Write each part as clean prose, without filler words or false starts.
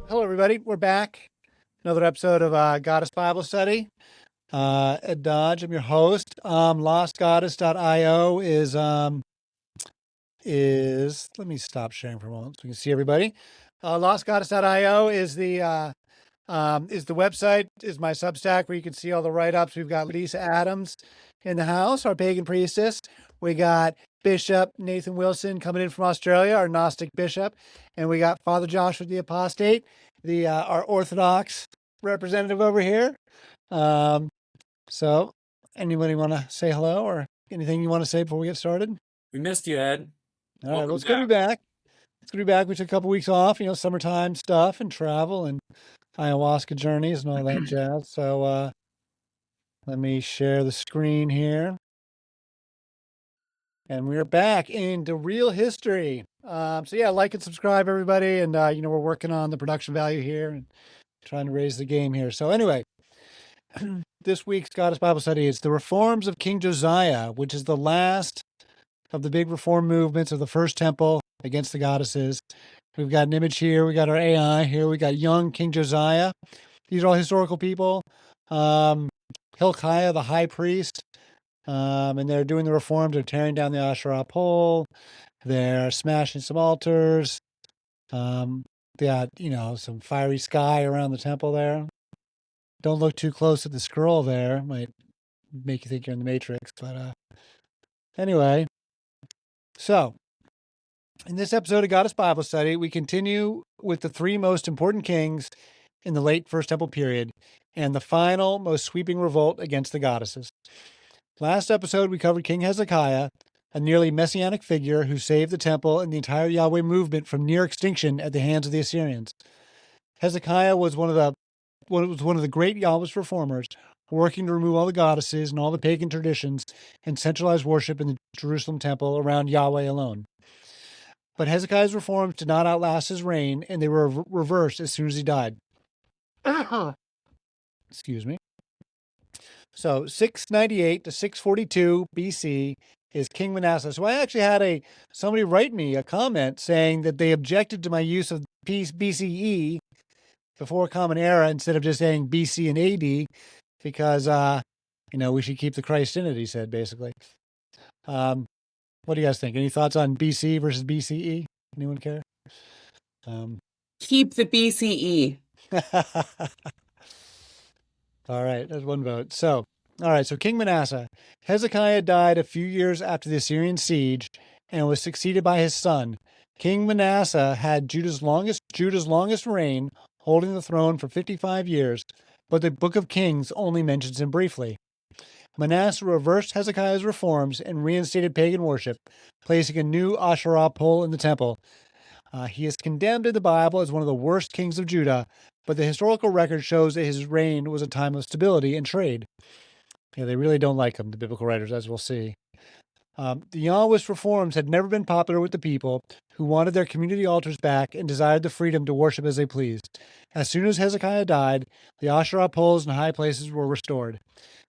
Hello, everybody. We're back. Another episode of Goddess Bible Study. Ed Dodge, I'm your host. LostGoddess.io is let me stop sharing for a moment so we can see everybody. LostGoddess.io is the website, is my Substack where you can see all the write-ups. We've got Lisa Adams in the house, our pagan priestess. We got Bishop Nathan Wilson coming in from Australia, our Gnostic bishop, and we got Father Joshua the Apostate, our Orthodox representative over here. So, anybody want to say hello or anything you want to say before we get started? We missed you, Ed. All right, well, it's good to be back. It's good to be back. We took a couple weeks off, summertime stuff and travel and ayahuasca journeys and all that jazz. So, let me share the screen here. And we're back into real history. So yeah, like and subscribe, everybody. And, we're working on the production value here and trying to raise the game here. So anyway, this week's Goddess Bible Study is the reforms of King Josiah, which is the last of the big reform movements of the First Temple against the goddesses. We've got an image here. We got our AI here. We got young King Josiah. These are all historical people. Hilkiah, the high priest. And they're doing the reforms. They're tearing down the Asherah pole. They're smashing some altars. They got, some fiery sky around the temple there. Don't look too close at the scroll there. Might make you think you're in the Matrix. But anyway, so in this episode of Goddess Bible Study, we continue with the three most important kings in the late First Temple period and the final, most sweeping revolt against the goddesses. Last episode, we covered King Hezekiah, a nearly messianic figure who saved the temple and the entire Yahweh movement from near extinction at the hands of the Assyrians. Hezekiah was one of the great Yahwist reformers, working to remove all the goddesses and all the pagan traditions and centralize worship in the Jerusalem temple around Yahweh alone. But Hezekiah's reforms did not outlast his reign, and they were reversed as soon as he died. Excuse me. So 698 to 642 BC is King Manasseh. So I actually had somebody write me a comment saying that they objected to my use of BCE before Common Era instead of just saying BC and AD because, we should keep the Christ in it, he said, basically. What do you guys think? Any thoughts on BC versus BCE? Anyone care? Keep the BCE. All right, there's one vote. So King Manasseh. Hezekiah died a few years after the Assyrian siege and was succeeded by his son. King Manasseh had Judah's longest reign, holding the throne for 55 years, but the Book of Kings only mentions him briefly. Manasseh reversed Hezekiah's reforms and reinstated pagan worship, placing a new Asherah pole in the temple. He is condemned in the Bible as one of the worst kings of Judah, but the historical record shows that his reign was a time of stability and trade. Yeah, they really don't like him, the biblical writers, as we'll see. The Yahwist reforms had never been popular with the people, who wanted their community altars back and desired the freedom to worship as they pleased. As soon as Hezekiah died, the Asherah poles and high places were restored.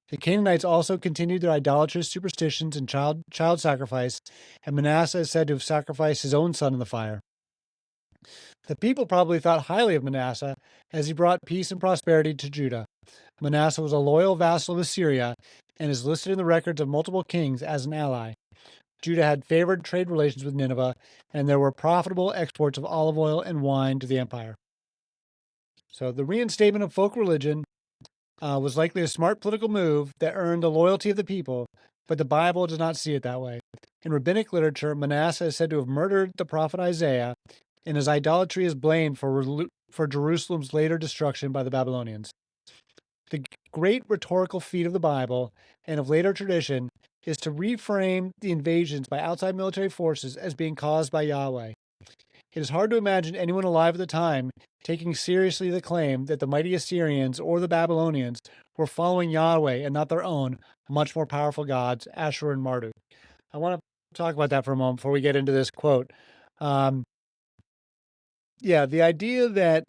The Canaanites also continued their idolatrous superstitions and child sacrifice, and Manasseh is said to have sacrificed his own son in the fire. The people probably thought highly of Manasseh as he brought peace and prosperity to Judah. Manasseh was a loyal vassal of Assyria and is listed in the records of multiple kings as an ally. Judah had favored trade relations with Nineveh, and there were profitable exports of olive oil and wine to the empire. So the reinstatement of folk religion was likely a smart political move that earned the loyalty of the people, but the Bible does not see it that way. In rabbinic literature, Manasseh is said to have murdered the prophet Isaiah, and his idolatry is blamed for Jerusalem's later destruction by the Babylonians. The great rhetorical feat of the Bible and of later tradition is to reframe the invasions by outside military forces as being caused by Yahweh. It is hard to imagine anyone alive at the time taking seriously the claim that the mighty Assyrians or the Babylonians were following Yahweh and not their own, much more powerful gods, Ashur and Marduk. I want to talk about that for a moment before we get into this quote. The idea that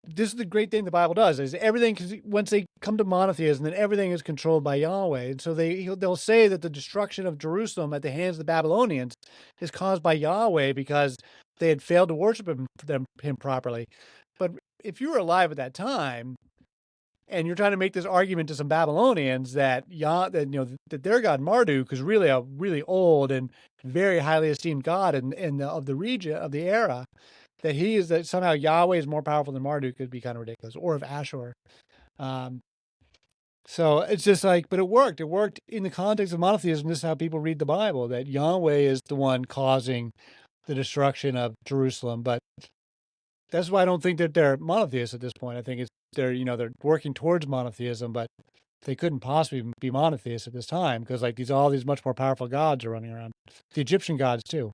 this is the great thing the Bible does is everything, because once they come to monotheism, then everything is controlled by Yahweh. And so they'll say that the destruction of Jerusalem at the hands of the Babylonians is caused by Yahweh because they had failed to worship him properly. But if you were alive at that time and you're trying to make this argument to some Babylonians that that their god Marduk is really a really old and very highly esteemed god of the region of the era, that somehow Yahweh is more powerful than Marduk could be kind of ridiculous, or of Ashur. Um, so it's just like, but it worked. It worked in the context of monotheism. This is how people read the Bible, that Yahweh is the one causing the destruction of Jerusalem. But that's why I don't think that they're monotheists at this point. I think they're working towards monotheism, but they couldn't possibly be monotheists at this time because like all these much more powerful gods are running around. The Egyptian gods too.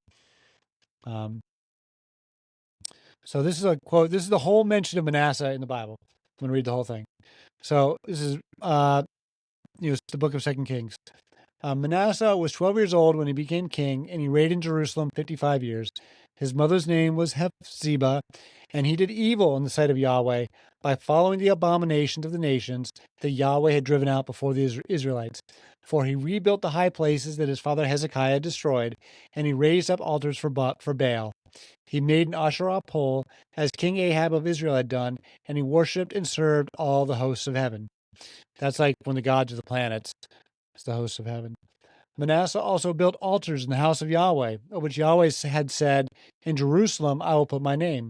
So this is a quote. This is the whole mention of Manasseh in the Bible. I'm going to read the whole thing. So this is the book of 2 Kings. Manasseh was 12 years old when he became king, and he reigned in Jerusalem 55 years. His mother's name was Hephzibah, and he did evil in the sight of Yahweh by following the abominations of the nations that Yahweh had driven out before the Israelites. For he rebuilt the high places that his father Hezekiah destroyed, and he raised up altars for Baal. He made an Asherah pole, as King Ahab of Israel had done, and he worshipped and served all the hosts of heaven. That's like when the gods of the planets, it's the hosts of heaven. Manasseh also built altars in the house of Yahweh, of which Yahweh had said, "In Jerusalem I will put my name."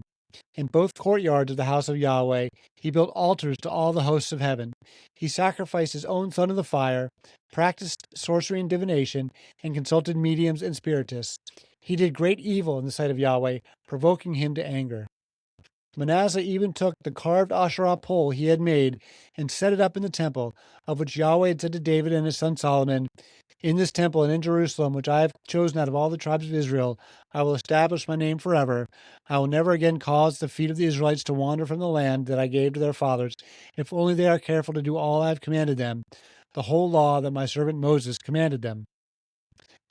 In both courtyards of the house of Yahweh, he built altars to all the hosts of heaven. He sacrificed his own son in the fire, practiced sorcery and divination, and consulted mediums and spiritists. He did great evil in the sight of Yahweh, provoking him to anger. Manasseh even took the carved Asherah pole he had made and set it up in the temple, of which Yahweh had said to David and his son Solomon, "In this temple and in Jerusalem, which I have chosen out of all the tribes of Israel, I will establish my name forever. I will never again cause the feet of the Israelites to wander from the land that I gave to their fathers, if only they are careful to do all I have commanded them, the whole law that my servant Moses commanded them."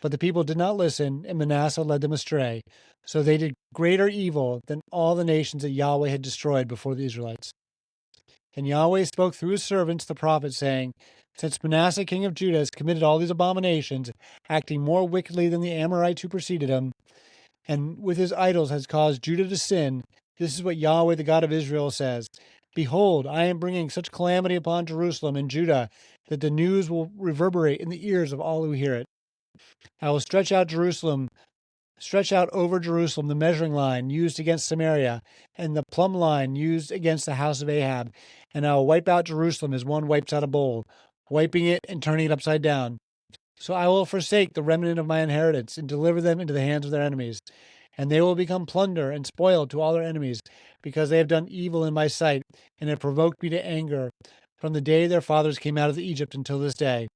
But the people did not listen, and Manasseh led them astray. So they did greater evil than all the nations that Yahweh had destroyed before the Israelites. And Yahweh spoke through his servants, the prophets, saying, "Since Manasseh king of Judah has committed all these abominations, acting more wickedly than the Amorites who preceded him, and with his idols has caused Judah to sin, this is what Yahweh the God of Israel says. Behold, I am bringing such calamity upon Jerusalem and Judah that the news will reverberate in the ears of all who hear it. I will stretch out over Jerusalem the measuring line used against Samaria, and the plumb line used against the house of Ahab, and I will wipe out Jerusalem as one wipes out a bowl, wiping it and turning it upside down. So I will forsake the remnant of my inheritance and deliver them into the hands of their enemies, and they will become plunder and spoil to all their enemies, because they have done evil in my sight and have provoked me to anger from the day their fathers came out of Egypt until this day.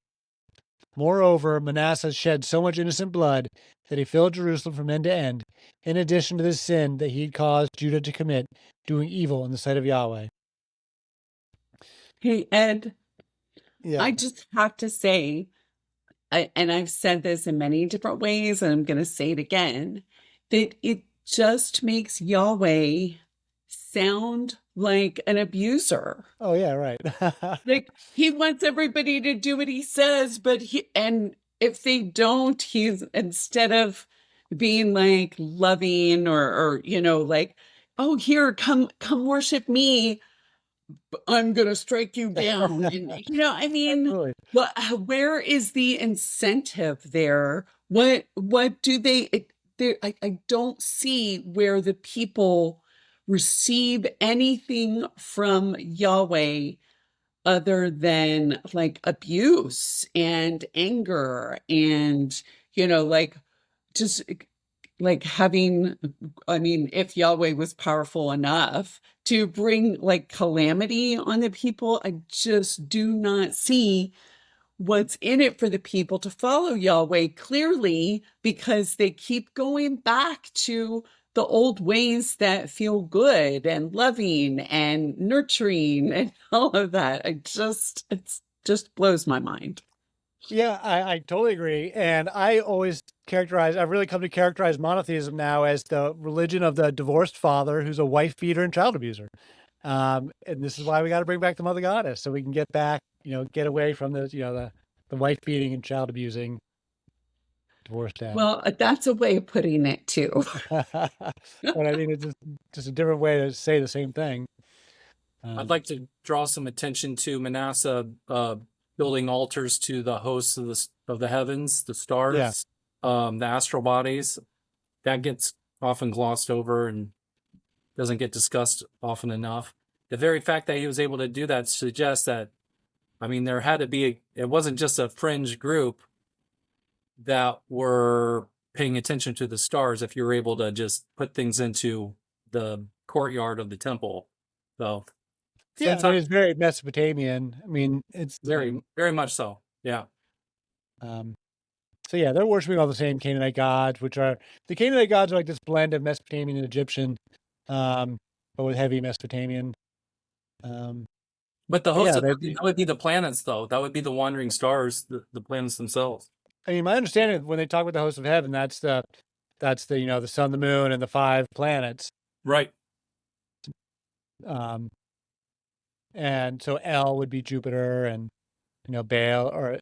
Moreover, Manasseh shed so much innocent blood that he filled Jerusalem from end to end, in addition to the sin that he had caused Judah to commit, doing evil in the sight of Yahweh. Hey, Ed, Yeah. I just have to say, and I've said this in many different ways, and I'm going to say it again, that it just makes Yahweh sound like an abuser. Oh, yeah, right. Like he wants everybody to do what he says, and if they don't, he's, instead of being like loving or like, oh, here, come worship me, I'm gonna strike you down. And, I mean, Absolutely. where is the incentive there? What do they? I don't see where the people receive anything from Yahweh other than like abuse and anger and like just like having, I mean, if Yahweh was powerful enough to bring like calamity on the people, I just do not see what's in it for the people to follow Yahweh clearly, because they keep going back to the old ways that feel good and loving and nurturing and all of that. It just blows my mind. Yeah, I totally agree. And I've really come to characterize monotheism now as the religion of the divorced father who's a wife beater and child abuser. And this is why we got to bring back the mother goddess so we can get back, get away from the wife beating and child abusing divorced dad. Well, that's a way of putting it too. But I think it's just a different way to say the same thing. I'd like to draw some attention to Manasseh building altars to the hosts of the heavens, the stars, the astral bodies. That gets often glossed over and doesn't get discussed often enough. The very fact that he was able to do that suggests that, I mean, there had to be, it wasn't just a fringe group that were paying attention to the stars if you were able to just put things into the courtyard of the temple. So, Yeah, I mean, it's very Mesopotamian. I mean, it's very, very much so. Yeah. So yeah, they're worshiping all the same Canaanite gods, which are the Canaanite gods are like this blend of Mesopotamian and Egyptian, but with heavy Mesopotamian. But the hosts yeah, that would be the planets, though. That would be the wandering stars, the planets themselves. I mean, my understanding when they talk about the hosts of heaven, that's the the sun, the moon, and the 5 planets. Right. And so El would be Jupiter, and Baal, or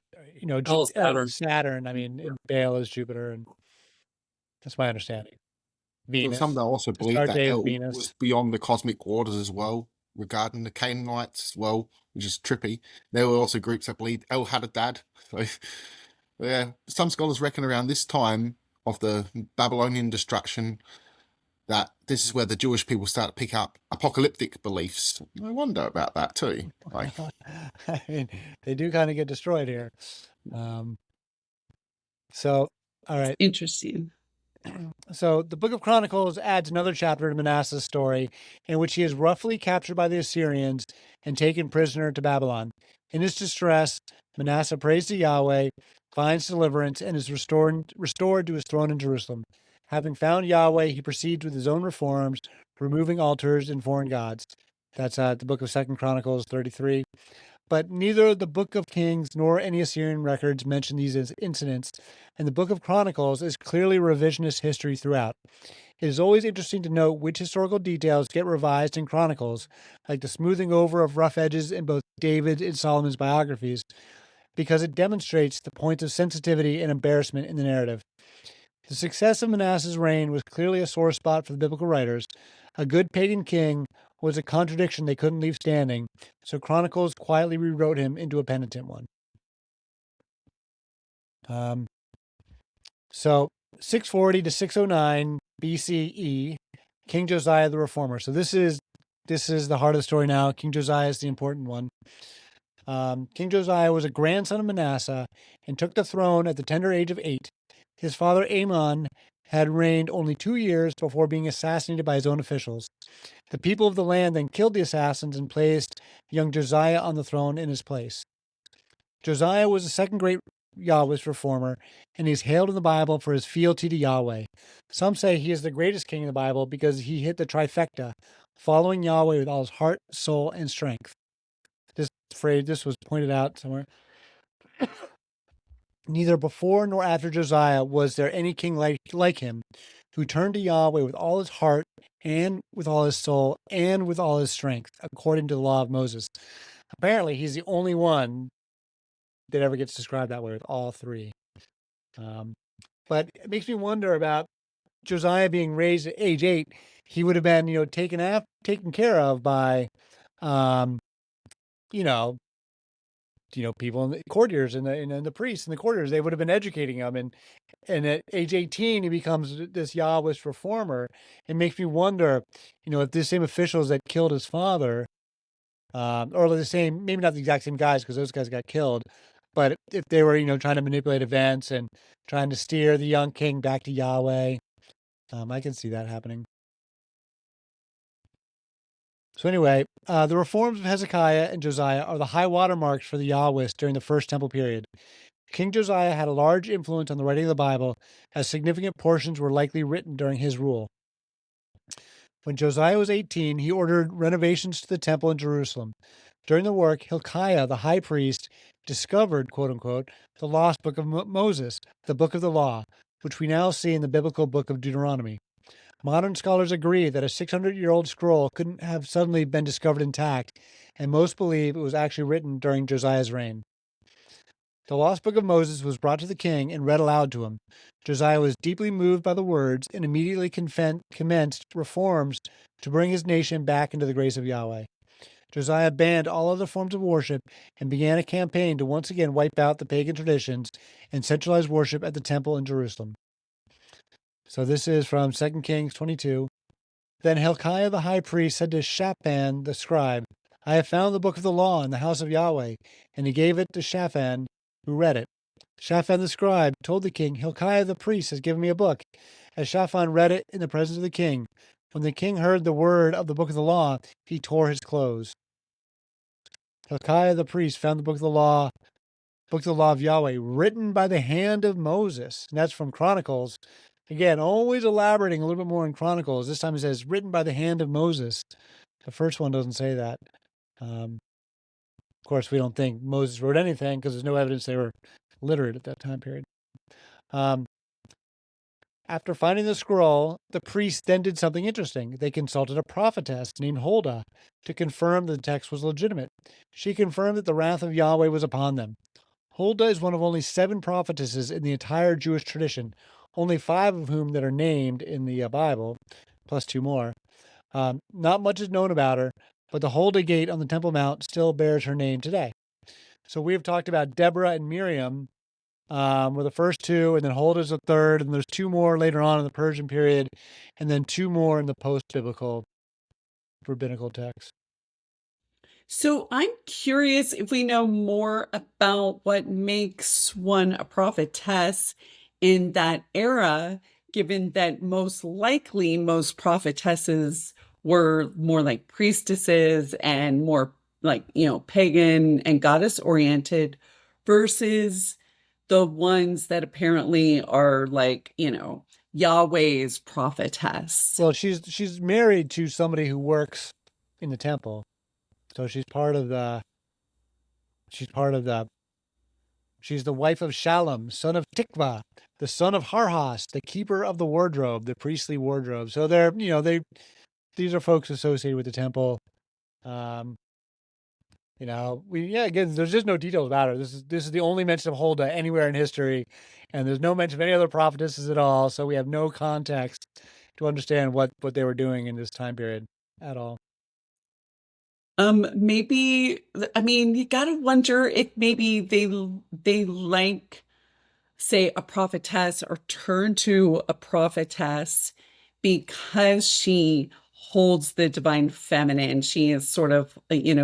Saturn. I mean, Baal is Jupiter, and that's my understanding. Venus. Some that also believe that El was beyond the cosmic orders as well, regarding the Canaanites as well, which is trippy. There were also groups that believed El had a dad. So, yeah, some scholars reckon around this time of the Babylonian destruction that this is where the Jewish people start to pick up apocalyptic beliefs. I wonder about that too. I mean, they do kind of get destroyed here. So, all right. Interesting. So the Book of Chronicles adds another chapter to Manasseh's story, in which he is roughly captured by the Assyrians and taken prisoner to Babylon. In his distress, Manasseh prays to Yahweh, finds deliverance, and is restored to his throne in Jerusalem. Having found Yahweh, he proceeds with his own reforms, removing altars and foreign gods. That's the Book of 2 Chronicles 33. But neither the Book of Kings nor any Assyrian records mention these incidents, and the Book of Chronicles is clearly revisionist history throughout. It is always interesting to note which historical details get revised in Chronicles, like the smoothing over of rough edges in both David and Solomon's biographies, because it demonstrates the points of sensitivity and embarrassment in the narrative. The success of Manasseh's reign was clearly a sore spot for the biblical writers. A good pagan king was a contradiction they couldn't leave standing, so Chronicles quietly rewrote him into a penitent one. So 640 to 609 BCE, King Josiah the Reformer. So this is the heart of the story now. King Josiah is the important one. King Josiah was a grandson of Manasseh and took the throne at the tender age of 8. His father Amon had reigned only 2 years before being assassinated by his own officials. The people of the land then killed the assassins and placed young Josiah on the throne in his place. Josiah was the second great Yahwist reformer, and he is hailed in the Bible for his fealty to Yahweh. Some say he is the greatest king in the Bible because he hit the trifecta, following Yahweh with all his heart, soul, and strength. This was pointed out somewhere. Neither before nor after Josiah was there any king like him, who turned to Yahweh with all his heart and with all his soul and with all his strength, according to the law of Moses. Apparently, he's the only one that ever gets described that way with all 3. But it makes me wonder about Josiah being raised at age 8. He would have been, taken care of by, people in the courtiers and the priests in the courtiers. They would have been educating him, and at age 18 he becomes this Yahwist reformer. It makes me wonder, if the same officials that killed his father, or the same, maybe not the exact same guys because those guys got killed, but if they were trying to manipulate events and trying to steer the young king back to Yahweh, I can see that happening. So anyway, the reforms of Hezekiah and Josiah are the high water marks for the Yahwist during the First Temple period. King Josiah had a large influence on the writing of the Bible, as significant portions were likely written during his rule. When Josiah was 18, he ordered renovations to the temple in Jerusalem. During the work, Hilkiah, the high priest, discovered, quote-unquote, the lost book of Moses, the book of the law, which we now see in the biblical book of Deuteronomy. Modern scholars agree that a 600-year-old scroll couldn't have suddenly been discovered intact, and most believe it was actually written during Josiah's reign. The lost book of Moses was brought to the king and read aloud to him. Josiah was deeply moved by the words and immediately commenced reforms to bring his nation back into the grace of Yahweh. Josiah banned all other forms of worship and began a campaign to once again wipe out the pagan traditions and centralize worship at the temple in Jerusalem. So this is from 2 Kings 22. Then Hilkiah the high priest said to Shaphan the scribe, I have found the book of the law in the house of Yahweh. And he gave it to Shaphan, who read it. Shaphan the scribe told the king, Hilkiah the priest has given me a book. As Shaphan read it in the presence of the king, when the king heard the word of the book of the law, he tore his clothes. Hilkiah the priest found the book of the law of Yahweh, written by the hand of Moses. And that's from Chronicles. Again, always elaborating a little bit more in Chronicles. This time it says, written by the hand of Moses. The first one doesn't say that. Of course, we don't think Moses wrote anything because there's no evidence they were literate at that time period. After finding the scroll, the priests then did something interesting. They consulted a prophetess named Huldah to confirm that the text was legitimate. She confirmed that the wrath of Yahweh was upon them. Huldah is one of only 7 prophetesses in the entire Jewish tradition, only 5 of whom that are named in the Bible, plus 2 more. Not much is known about her, but the Huldah gate on the Temple Mount still bears her name today. So we have talked about Deborah and Miriam were the first 2, and then Huldah's the third, and there's 2 more later on in the Persian period, and then 2 more in the post-biblical rabbinical text. So I'm curious if we know more about what makes one a prophetess in that era, given that most likely most prophetesses were more like priestesses and more like, pagan and goddess oriented versus the ones that apparently are like, Yahweh's prophetess. Well, she's married to somebody who works in the temple. So she's the wife of Shallum, son of Tikva, the son of Harhas, the keeper of the wardrobe, the priestly wardrobe. So these are folks associated with the temple. Again, there's just no details about her. This is the only mention of Huldah anywhere in history, and there's no mention of any other prophetesses at all. So we have no context to understand what they were doing in this time period at all. Maybe, you gotta wonder if maybe they like, say, a prophetess or turn to a prophetess because she holds the divine feminine. She is sort of,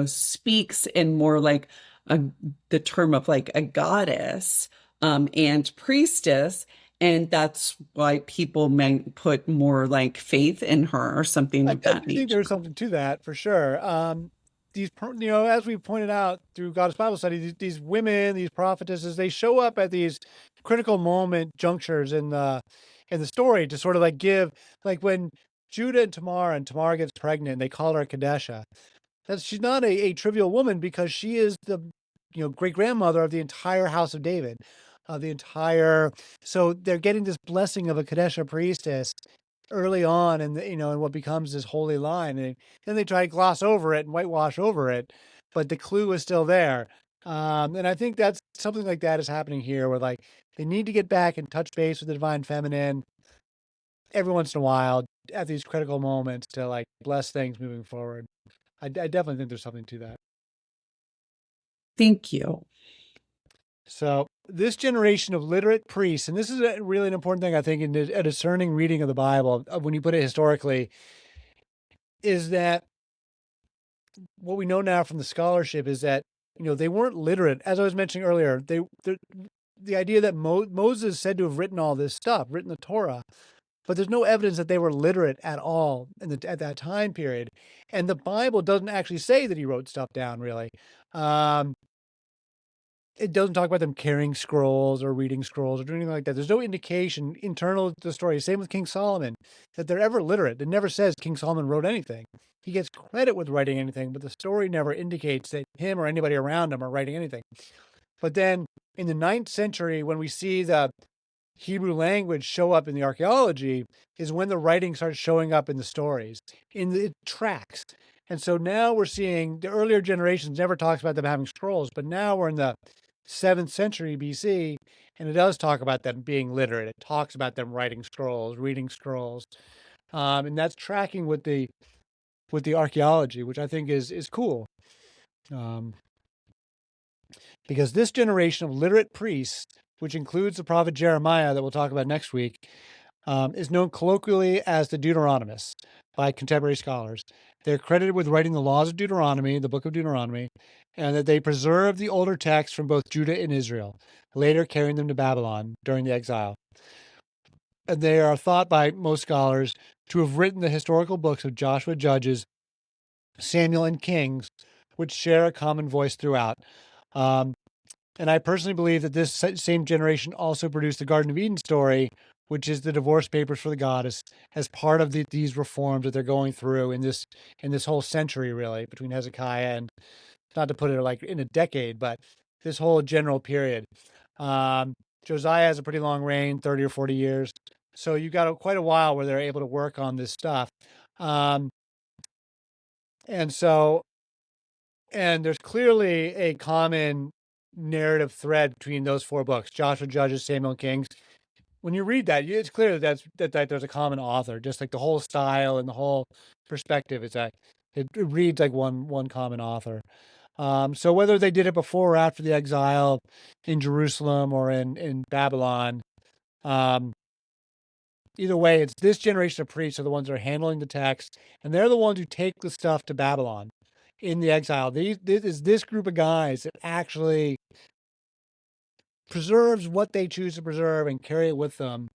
speaks in more like the term of like a goddess and priestess. And that's why people might put more like faith in her or something like that. I think there's something to that for sure. These, as we pointed out through Goddess Bible Study, these women, these prophetesses, they show up at these critical moment junctures in the story to sort of like give, like when Judah and Tamar gets pregnant, they call her Kadesha. She's not a trivial woman because she is the great grandmother of the entire house of David, so they're getting this blessing of a Kadesha priestess early on in what becomes this holy line, and then they try to gloss over it and whitewash over it, but the clue is still there. And I think that's something like that is happening here, where like they need to get back and touch base with the divine feminine every once in a while at these critical moments to like bless things moving forward. I definitely think there's something to that. Thank you. So this generation of literate priests, and this is really an important thing, I think, in a discerning reading of the Bible, when you put it historically, is that what we know now from the scholarship is that, they weren't literate. As I was mentioning earlier, the idea that Moses said to have written all this stuff, written the Torah, but there's no evidence that they were literate at all at that time period. And the Bible doesn't actually say that he wrote stuff down, really. It doesn't talk about them carrying scrolls or reading scrolls or doing anything like that. There's no indication internal to the story. Same with King Solomon, that they're ever literate. It never says King Solomon wrote anything. He gets credit with writing anything, but the story never indicates that him or anybody around him are writing anything. But then in the 9th century, when we see the Hebrew language show up in the archaeology, is when the writing starts showing up in the stories, in the tracks. And so now we're seeing the earlier generations never talks about them having scrolls, but now we're in the 7th century BC, and it does talk about them being literate. It talks about them writing scrolls, reading scrolls. And that's tracking with the with the archaeology, which I think is cool. Because this generation of literate priests, which includes the prophet Jeremiah that we'll talk about next week, is known colloquially as the Deuteronomists by contemporary scholars. They're credited with writing the laws of Deuteronomy, the book of Deuteronomy, and that they preserved the older texts from both Judah and Israel, later carrying them to Babylon during the exile. And they are thought by most scholars to have written the historical books of Joshua, Judges, Samuel, and Kings, which share a common voice throughout. And I personally believe that this same generation also produced the Garden of Eden story, which is the divorce papers for the goddess, as part of these reforms that they're going through in this whole century, really, between Hezekiah and, not to put it like in a decade, but this whole general period. Josiah has a pretty long reign, 30 or 40 years. So you got quite a while where they're able to work on this stuff. And there's clearly a common narrative thread between those four books, Joshua, Judges, Samuel, and Kings. When you read that, it's clear that there's a common author, just like the whole style and the whole perspective. It reads like one common author. So whether they did it before or after the exile in Jerusalem or in Babylon, either way, it's this generation of priests are the ones that are handling the text, and they're the ones who take the stuff to Babylon in the exile. This group of guys that actually preserves what they choose to preserve and carry it with them.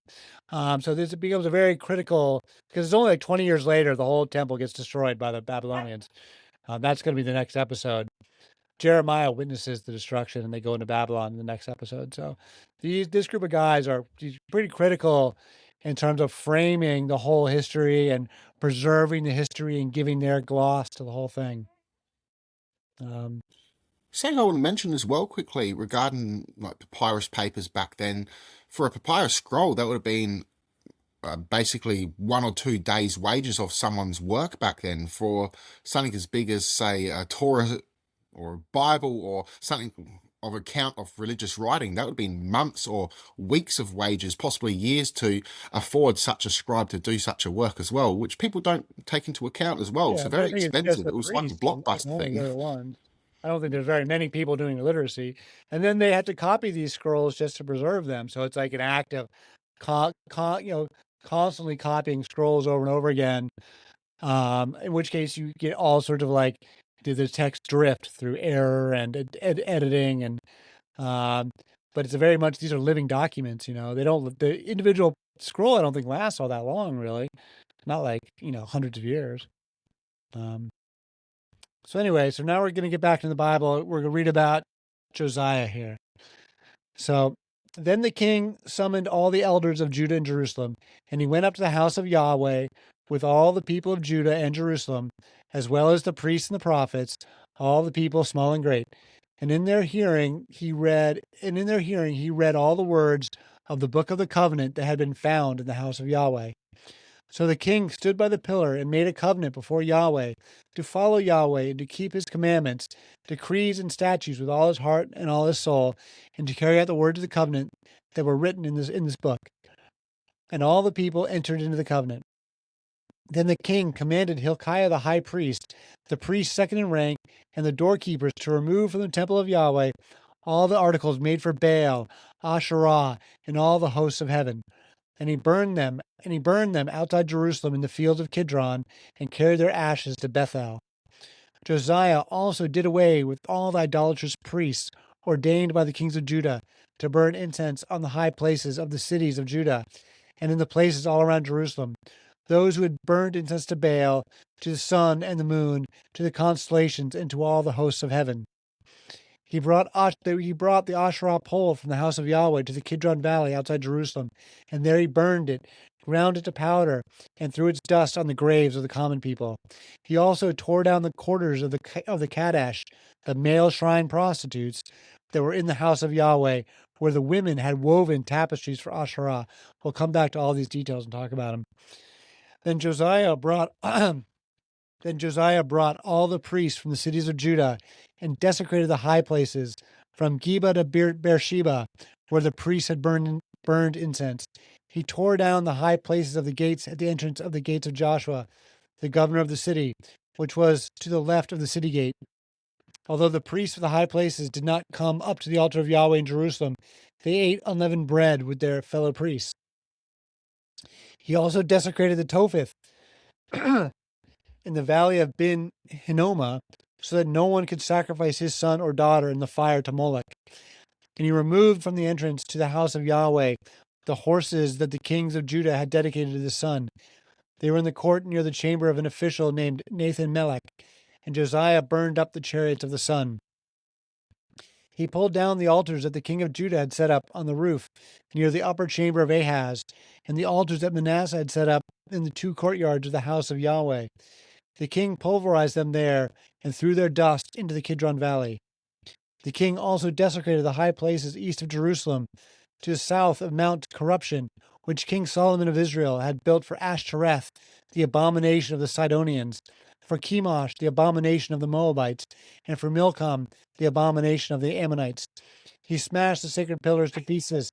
So this becomes a very critical, because it's only like 20 years later, the whole temple gets destroyed by the Babylonians. That's going to be the next episode. Jeremiah witnesses the destruction and they go into Babylon in the next episode. So this group of guys are pretty critical in terms of framing the whole history and preserving the history and giving their gloss to the whole thing. Something I want to mention as well quickly regarding like papyrus papers back then. For a papyrus scroll, that would have been basically 1 or 2 days' wages of someone's work back then. For something as big as, say, a Torah or a Bible or something of account of religious writing, that would have been months or weeks of wages, possibly years, to afford such a scribe to do such a work as well, which people don't take into account as well. Yeah, so very expensive. It was like a blockbuster thing. I don't think there's very many people doing literacy. And then they had to copy these scrolls just to preserve them. So it's like an act of constantly copying scrolls over and over again. In which case you get all sorts of like, did the text drift through error and editing and but it's very much, these are living documents, the individual scroll I don't think lasts all that long, really. Not like, hundreds of years. So anyway, so now we're going to get back to the Bible. We're going to read about Josiah here. So then the king summoned all the elders of Judah and Jerusalem, and he went up to the house of Yahweh with all the people of Judah and Jerusalem, as well as the priests and the prophets, all the people, small and great. And in their hearing he read all the words of the book of the covenant that had been found in the house of Yahweh. So the king stood by the pillar and made a covenant before Yahweh to follow Yahweh and to keep his commandments, decrees, and statutes with all his heart and all his soul, and to carry out the words of the covenant that were written in this book. And all the people entered into the covenant. Then the king commanded Hilkiah the high priest, the priest second in rank, and the doorkeepers to remove from the temple of Yahweh all the articles made for Baal, Asherah, and all the hosts of heaven. And he burned them outside Jerusalem in the fields of Kidron, and carried their ashes to Bethel. Josiah also did away with all the idolatrous priests ordained by the kings of Judah to burn incense on the high places of the cities of Judah, and in the places all around Jerusalem, those who had burned incense to Baal, to the sun and the moon, to the constellations, and to all the hosts of heaven. He brought the Asherah pole from the house of Yahweh to the Kidron Valley outside Jerusalem, and there he burned it, ground it to powder, and threw its dust on the graves of the common people. He also tore down the quarters of the Kadesh, the male shrine prostitutes that were in the house of Yahweh, where the women had woven tapestries for Asherah. We'll come back to all these details and talk about them. Then Josiah brought all the priests from the cities of Judah and desecrated the high places from Geba to Beersheba, where the priests had burned incense. He tore down the high places of the gates at the entrance of the gates of Joshua, the governor of the city, which was to the left of the city gate. Although the priests of the high places did not come up to the altar of Yahweh in Jerusalem, they ate unleavened bread with their fellow priests. He also desecrated the Topheth in the valley of Ben Hinnomah, so that no one could sacrifice his son or daughter in the fire to Moloch. And he removed from the entrance to the house of Yahweh the horses that the kings of Judah had dedicated to the sun. They were in the court near the chamber of an official named Nathan Melech, and Josiah burned up the chariots of the sun. He pulled down the altars that the king of Judah had set up on the roof near the upper chamber of Ahaz, and the altars that Manasseh had set up in the 2 courtyards of the house of Yahweh. The king pulverized them there and threw their dust into the Kidron Valley. The king also desecrated the high places east of Jerusalem, to the south of Mount Corruption, which King Solomon of Israel had built for Ashtoreth, the abomination of the Sidonians, for Chemosh, the abomination of the Moabites, and for Milcom, the abomination of the Ammonites. He smashed the sacred pillars to pieces,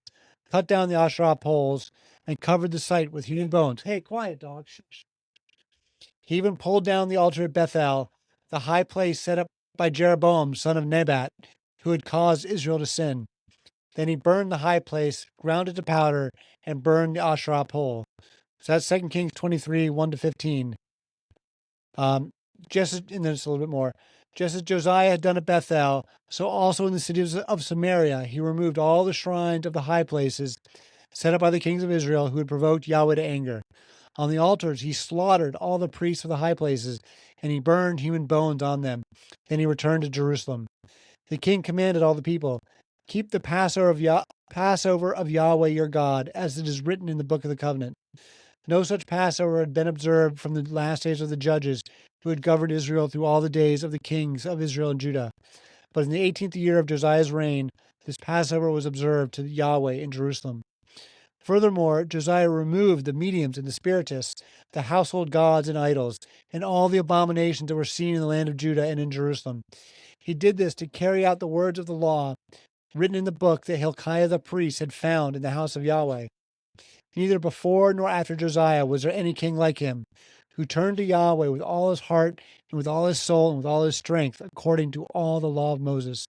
cut down the Asherah poles, and covered the site with human bones. Hey, quiet, dog. Shh. He even pulled down the altar at Bethel, the high place set up by Jeroboam, son of Nebat, who had caused Israel to sin. Then he burned the high place, ground it to powder, and burned the Asherah pole. So that's 2 Kings 23, 1-15. Just as a little bit more. Just as Josiah had done at Bethel, so also in the cities of Samaria, he removed all the shrines of the high places set up by the kings of Israel who had provoked Yahweh to anger. On the altars, he slaughtered all the priests of the high places, and he burned human bones on them. Then he returned to Jerusalem. The king commanded all the people, "Keep the Passover of Yahweh your God, as it is written in the book of the covenant." No such Passover had been observed from the last days of the judges who had governed Israel through all the days of the kings of Israel and Judah. But in the 18th year of Josiah's reign, this Passover was observed to Yahweh in Jerusalem. Furthermore, Josiah removed the mediums and the spiritists, the household gods and idols, and all the abominations that were seen in the land of Judah and in Jerusalem. He did this to carry out the words of the law written in the book that Hilkiah the priest had found in the house of Yahweh. Neither before nor after Josiah was there any king like him, who turned to Yahweh with all his heart and with all his soul and with all his strength, according to all the law of Moses.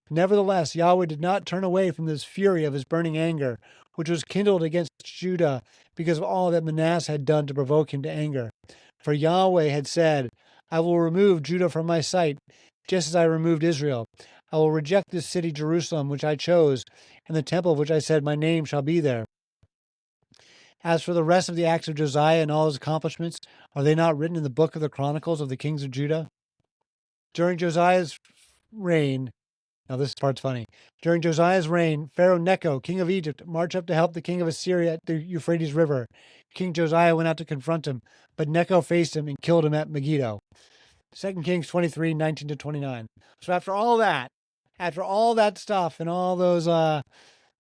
Nevertheless, Yahweh did not turn away from this fury of his burning anger, which was kindled against Judah because of all that Manasseh had done to provoke him to anger. For Yahweh had said, "I will remove Judah from my sight, just as I removed Israel. I will reject this city Jerusalem, which I chose, and the temple of which I said, my name shall be there." As for the rest of the acts of Josiah and all his accomplishments, are they not written in the book of the Chronicles of the kings of Judah? During Josiah's reign, now this part's funny. During Josiah's reign, Pharaoh Necho, king of Egypt, marched up to help the king of Assyria at the Euphrates River. King Josiah went out to confront him, but Necho faced him and killed him at Megiddo. 2 Kings 23, 19-29. So after all that stuff and all those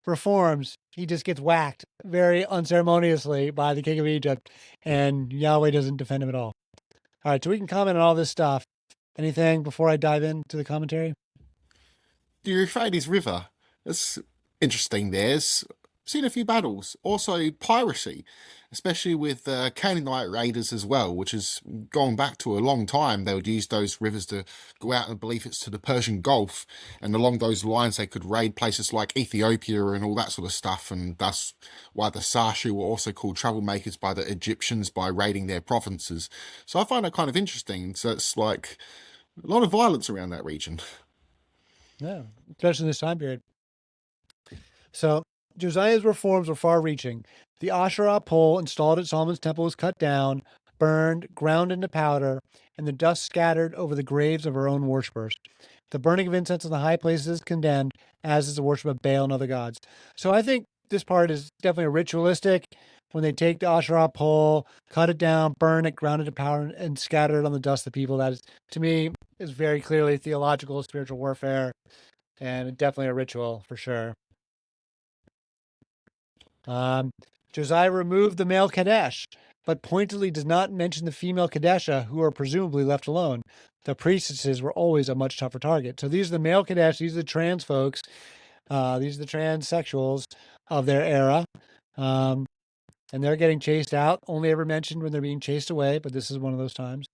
reforms, he just gets whacked very unceremoniously by the king of Egypt, and Yahweh doesn't defend him at all. All right, so we can comment on all this stuff. Anything before I dive into the commentary? The Euphrates River. That's interesting. There's seen a few battles. Also piracy, especially with Canaanite raiders as well, which is going back to a long time. They would use those rivers to go out, and I believe it's to the Persian Gulf, and along those lines they could raid places like Ethiopia and all that sort of stuff, and that's why the Sarshu were also called troublemakers by the Egyptians by raiding their provinces. So I find that kind of interesting. So it's like a lot of violence around that region. Yeah, especially in this time period. So Josiah's reforms were far-reaching. The Asherah pole installed at Solomon's temple was cut down, burned, ground into powder, and the dust scattered over the graves of her own worshippers. The burning of incense in the high places is condemned, as is the worship of Baal and other gods. So I think this part is definitely ritualistic. When they take the Asherah pole, cut it down, burn it, ground it to powder, and scatter it on the dust of people, that is, to me, is very clearly theological, spiritual warfare, and definitely a ritual for sure. Josiah removed the male Kadesh, but pointedly does not mention the female Kadesha, who are presumably left alone. The priestesses were always a much tougher target. So these are the male Kadesh, these are the trans folks, these are the transsexuals of their era. and they're getting chased out. Only ever mentioned when they're being chased away, but this is one of those times.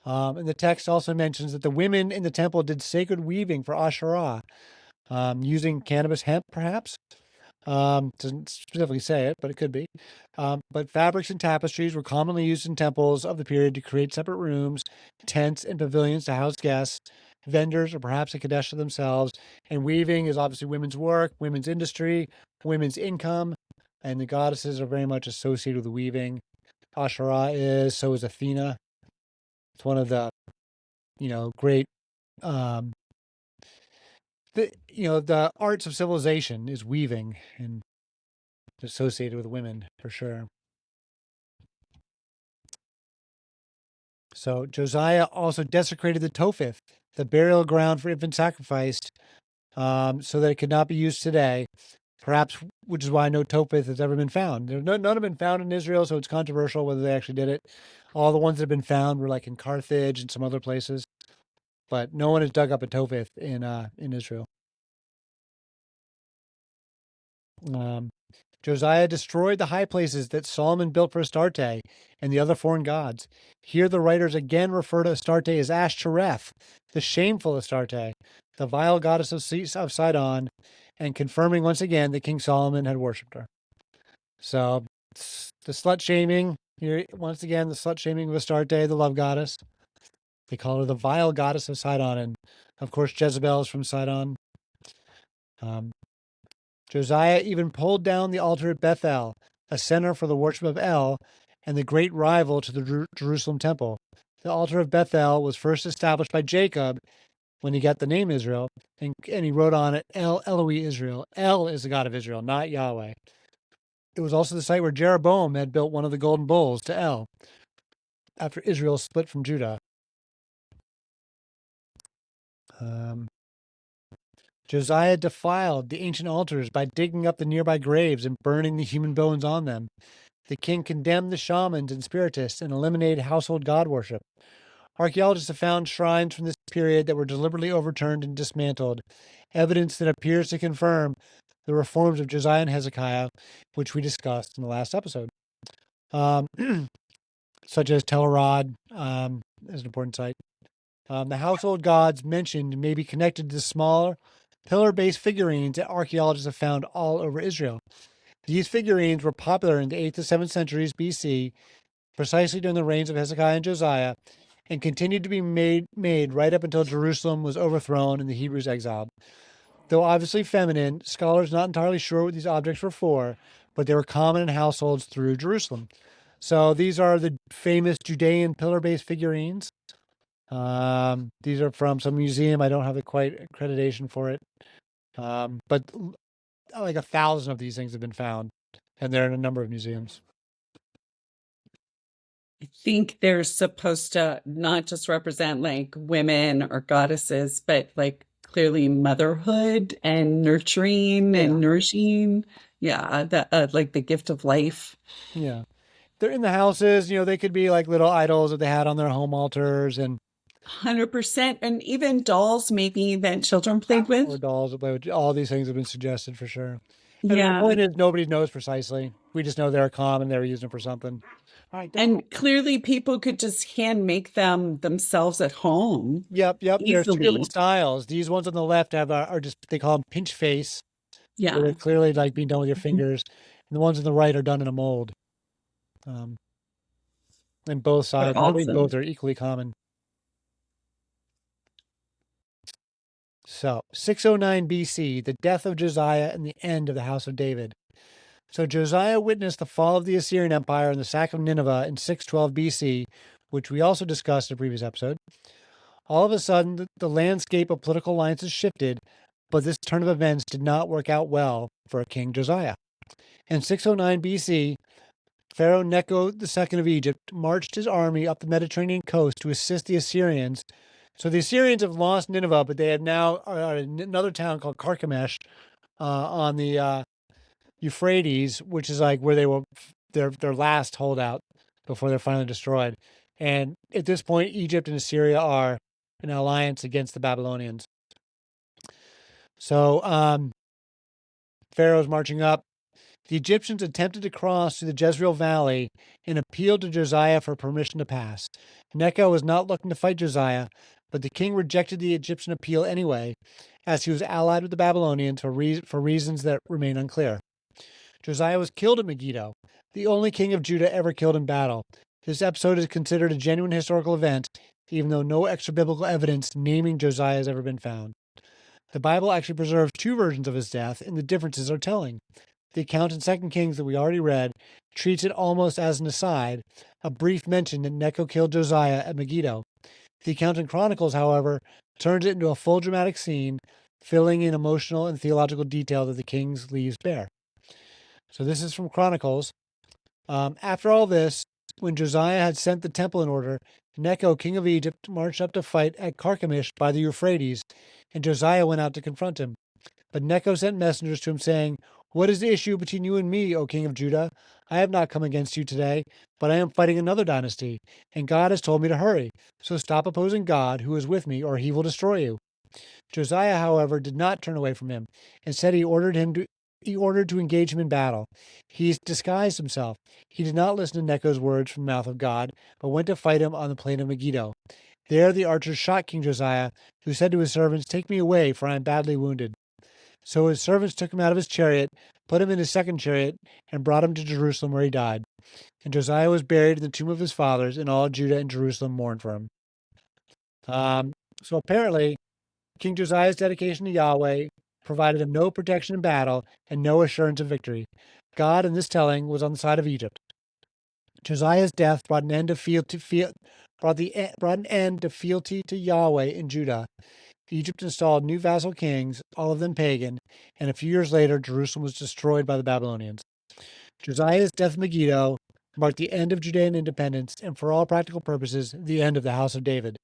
And the text also mentions that the women in the temple did sacred weaving for Asherah, using cannabis hemp, perhaps. Doesn't specifically say it, but it could be. But fabrics and tapestries were commonly used in temples of the period to create separate rooms, tents, and pavilions to house guests, vendors, or perhaps the Kadesha themselves. And weaving is obviously women's work, women's industry, women's income, and the goddesses are very much associated with weaving. Asherah is, so is Athena. It's one of the, great, the arts of civilization is weaving and associated with women for sure. So Josiah also desecrated the Topheth, the burial ground for infant sacrificed, so that it could not be used today. Perhaps, which is why no Topheth has ever been found. None have been found in Israel, so it's controversial whether they actually did it. All the ones that have been found were like in Carthage and some other places, but no one has dug up a Topheth in Israel. Josiah destroyed the high places that Solomon built for Astarte and the other foreign gods. Here the writers again refer to Astarte as Ashtoreth, the shameful Astarte, the vile goddess of Sidon, and confirming once again that King Solomon had worshipped her. So the slut shaming, here once again, the slut shaming of Astarte, the love goddess. They call her the vile goddess of Sidon, and of course Jezebel is from Sidon. Josiah even pulled down the altar at Bethel, a center for the worship of El, and the great rival to the Jerusalem temple. The altar of Bethel was first established by Jacob when he got the name Israel, and he wrote on it, El Eloi Israel. El is the God of Israel, not Yahweh. It was also the site where Jeroboam had built one of the golden bulls to El after Israel split from Judah. Josiah defiled the ancient altars by digging up the nearby graves and burning the human bones on them. The king condemned the shamans and spiritists and eliminated household god worship. Archaeologists have found shrines from this period that were deliberately overturned and dismantled, evidence that appears to confirm the reforms of Josiah and Hezekiah, which we discussed in the last episode, such as Tel Arad as an important site. The household gods mentioned may be connected to the smaller pillar-based figurines that archaeologists have found all over Israel. These figurines were popular in the 8th to 7th centuries BC, precisely during the reigns of Hezekiah and Josiah, and continued to be made right up until Jerusalem was overthrown and the Hebrews exiled. Though obviously feminine, scholars are not entirely sure what these objects were for, but they were common in households through Jerusalem. So these are the famous Judean pillar-based figurines. These are from some museum. I don't have the quite accreditation for it. But like 1,000 of these things have been found, and they're in a number of museums. I think they're supposed to not just represent like women or goddesses, but like clearly motherhood and nurturing and nourishing. Yeah, like the gift of life. Yeah. They're in the houses, they could be like little idols that they had on their home altars and 100%. And even dolls maybe that children played with. Or dolls that play with. All these things have been suggested for sure. And Yeah. the point is nobody knows precisely. We just know they're common, they were using them for something. All right. And clearly people could just hand make them themselves at home. Yep. There's two different styles. These ones on the left are just, they call them pinch face. Yeah. They're clearly like being done with your fingers. And the ones on the right are done in a mold. And both sides, I think both are equally common. So, 609 BC, the death of Josiah and the end of the house of David. So Josiah witnessed the fall of the Assyrian Empire and the sack of Nineveh in 612 BC, which we also discussed in a previous episode. All of a sudden, the landscape of political alliances shifted, but this turn of events did not work out well for King Josiah. In 609 BC, Pharaoh Necho II of Egypt marched his army up the Mediterranean coast to assist the Assyrians. So the Assyrians have lost Nineveh, but they have now another town called Carchemish on the Euphrates, which is like where they were their last holdout before they're finally destroyed. And at this point, Egypt and Assyria are in alliance against the Babylonians. So Pharaoh's marching up. The Egyptians attempted to cross through the Jezreel Valley and appealed to Josiah for permission to pass. Necho was not looking to fight Josiah, but the king rejected the Egyptian appeal anyway, as he was allied with the Babylonians for reasons that remain unclear. Josiah was killed at Megiddo, the only king of Judah ever killed in battle. This episode is considered a genuine historical event, even though no extra-biblical evidence naming Josiah has ever been found. The Bible actually preserves two versions of his death, and the differences are telling. The account in 2 Kings that we already read treats it almost as an aside, a brief mention that Necho killed Josiah at Megiddo. The account in Chronicles, however, turns it into a full dramatic scene, filling in emotional and theological detail that the kings leaves bare. So this is from Chronicles. After all this, when Josiah had sent the temple in order, Necho, king of Egypt, marched up to fight at Carchemish by the Euphrates, and Josiah went out to confront him. But Necho sent messengers to him, saying, "What is the issue between you and me, O king of Judah? I have not come against you today, but I am fighting another dynasty, and God has told me to hurry. So stop opposing God, who is with me, or he will destroy you." Josiah, however, did not turn away from him. Instead, he ordered to engage him in battle. He disguised himself. He did not listen to Necho's words from the mouth of God, but went to fight him on the plain of Megiddo. There the archers shot King Josiah, who said to his servants, "Take me away, for I am badly wounded." So his servants took him out of his chariot, put him in his second chariot, and brought him to Jerusalem, where he died. And Josiah was buried in the tomb of his fathers, and all Judah and Jerusalem mourned for him. So apparently, King Josiah's dedication to Yahweh provided him no protection in battle and no assurance of victory. God, in this telling, was on the side of Egypt. Josiah's death brought an end to fealty to Yahweh in Judah. Egypt installed new vassal kings, all of them pagan, and a few years later, Jerusalem was destroyed by the Babylonians. Josiah's death in Megiddo marked the end of Judean independence and, for all practical purposes, the end of the house of David.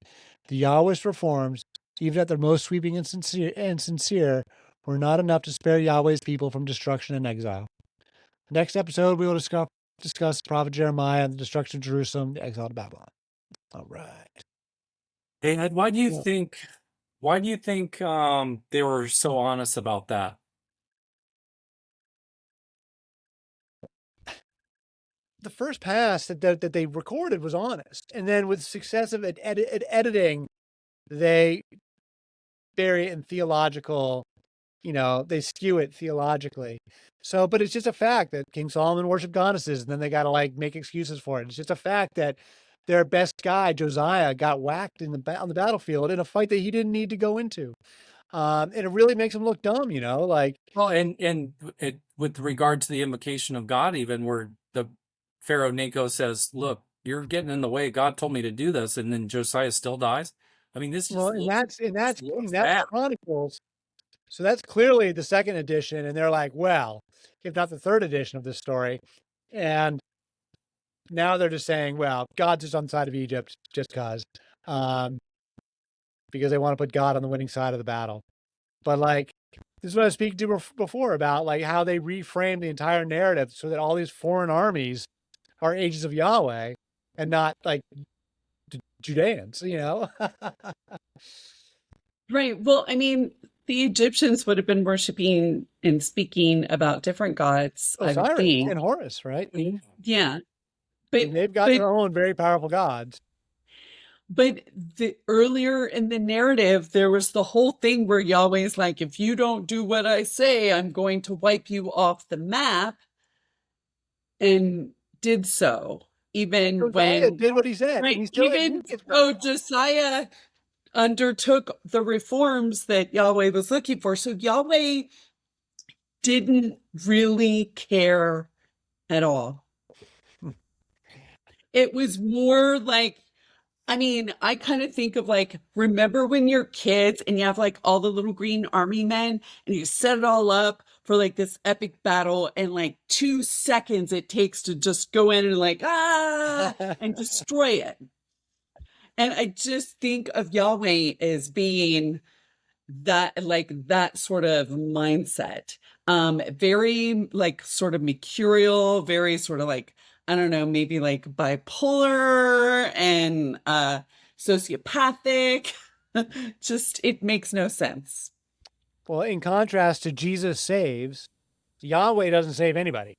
The Yahwist reforms, even at their most sweeping and sincere, were not enough to spare Yahweh's people from destruction and exile. Next episode, we will discuss the prophet Jeremiah and the destruction of Jerusalem, the exile to Babylon. All right. Hey, Ed, why do you think they were so honest about that? The first pass that they recorded was honest, and then with successive editing, they bury it in theological, they skew it theologically. So, but it's just a fact that King Solomon worshipped goddesses, and then they got to make excuses for it. It's just a fact that their best guy, Josiah, got whacked on the battlefield in a fight that he didn't need to go into. And it really makes him look dumb, Well, and with regard to the invocation of God, even where the Pharaoh Necho says, "Look, you're getting in the way. God told me to do this," and then Josiah still dies. I mean, this. Well, and that's Chronicles. So that's clearly the second edition, and they're like, well, if not the third edition of this story, and now they're just saying, well, God's just on the side of Egypt just because they want to put God on the winning side of the battle. But this is what I was speaking to before about how they reframe the entire narrative so that all these foreign armies are agents of Yahweh and not Judeans, Right. Well, I mean, the Egyptians would have been worshiping and speaking about different gods, I would Osiris think. and Horus, right? Yeah. But and they've got their own very powerful gods. But earlier in the narrative, there was the whole thing where Yahweh's like, if you don't do what I say, I'm going to wipe you off the map. And did so. Even Josiah when did what he said. Right, Josiah undertook the reforms that Yahweh was looking for. So Yahweh didn't really care at all. It was more I kind of think of remember when you're kids and you have all the little green army men and you set it all up for this epic battle, and 2 seconds it takes to just go in and and destroy it. And I just think of Yahweh as being that that sort of mindset. Very sort of mercurial, very sort of I don't know, maybe bipolar and sociopathic. Just, it makes no sense. Well, in contrast to Jesus saves, Yahweh doesn't save anybody.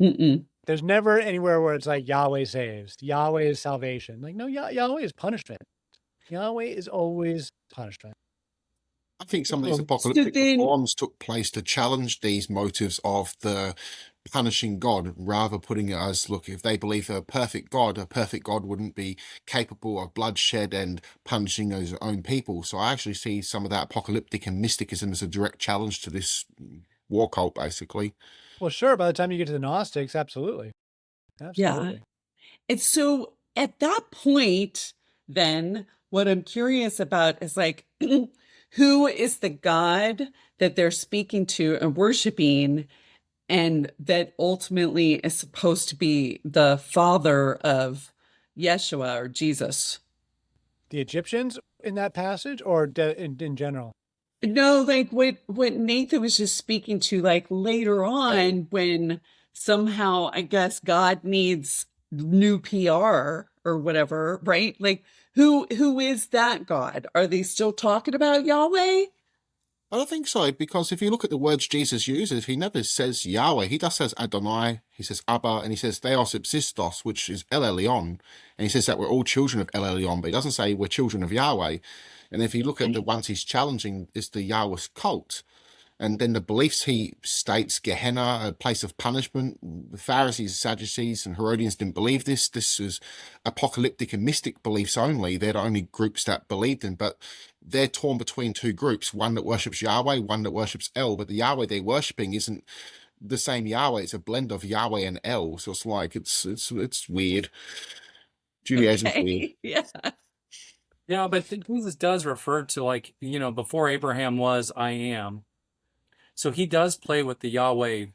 Mm-mm. There's never anywhere where it's like Yahweh saves. Yahweh is salvation. Like, no, Yahweh is punishment. Yahweh is always punishment. I think some of these So apocalyptic then, reforms took place to challenge these motives of the punishing God, rather putting it as, look, if they believe a perfect God wouldn't be capable of bloodshed and punishing his own people. So I actually see some of that apocalyptic and mysticism as a direct challenge to this war cult, basically. Well, sure. By the time you get to the Gnostics, absolutely. yeah. And so at that point, then what I'm curious about is like, who is the God that they're speaking to and worshiping, and that ultimately is supposed to be the father of Yeshua or Jesus? The Egyptians in that passage, or in general? No, like what Nathan was just speaking to, like later on when somehow I guess God needs new PR or whatever, right? Like who is that God? Are they still talking about Yahweh? I don't think so, because if you look at the words Jesus uses, he never says Yahweh. He just says Adonai, he says Abba, and he says Theos Ipsistos, which is El Elyon. And he says that we're all children of El Elyon, but he doesn't say we're children of Yahweh. And if you look at the ones he's challenging, it's the Yahwist cult. And then the beliefs he states, Gehenna, a place of punishment. The Pharisees, Sadducees, and Herodians didn't believe this. This was apocalyptic and mystic beliefs only. They're the only groups that believed in, but they're torn between two groups, one that worships Yahweh, one that worships El, but the Yahweh they're worshipping isn't the same Yahweh. It's a blend of Yahweh and El. So it's like, it's weird. Judaism's weird. Yeah. Yeah, but Jesus does refer to, like, before Abraham was, I am. So he does play with the Yahweh.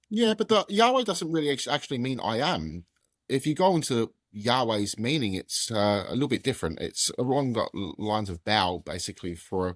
Yeah, but the Yahweh doesn't really actually mean I am. If you go into Yahweh's meaning, it's a little bit different. It's along the lines of Baal, basically, for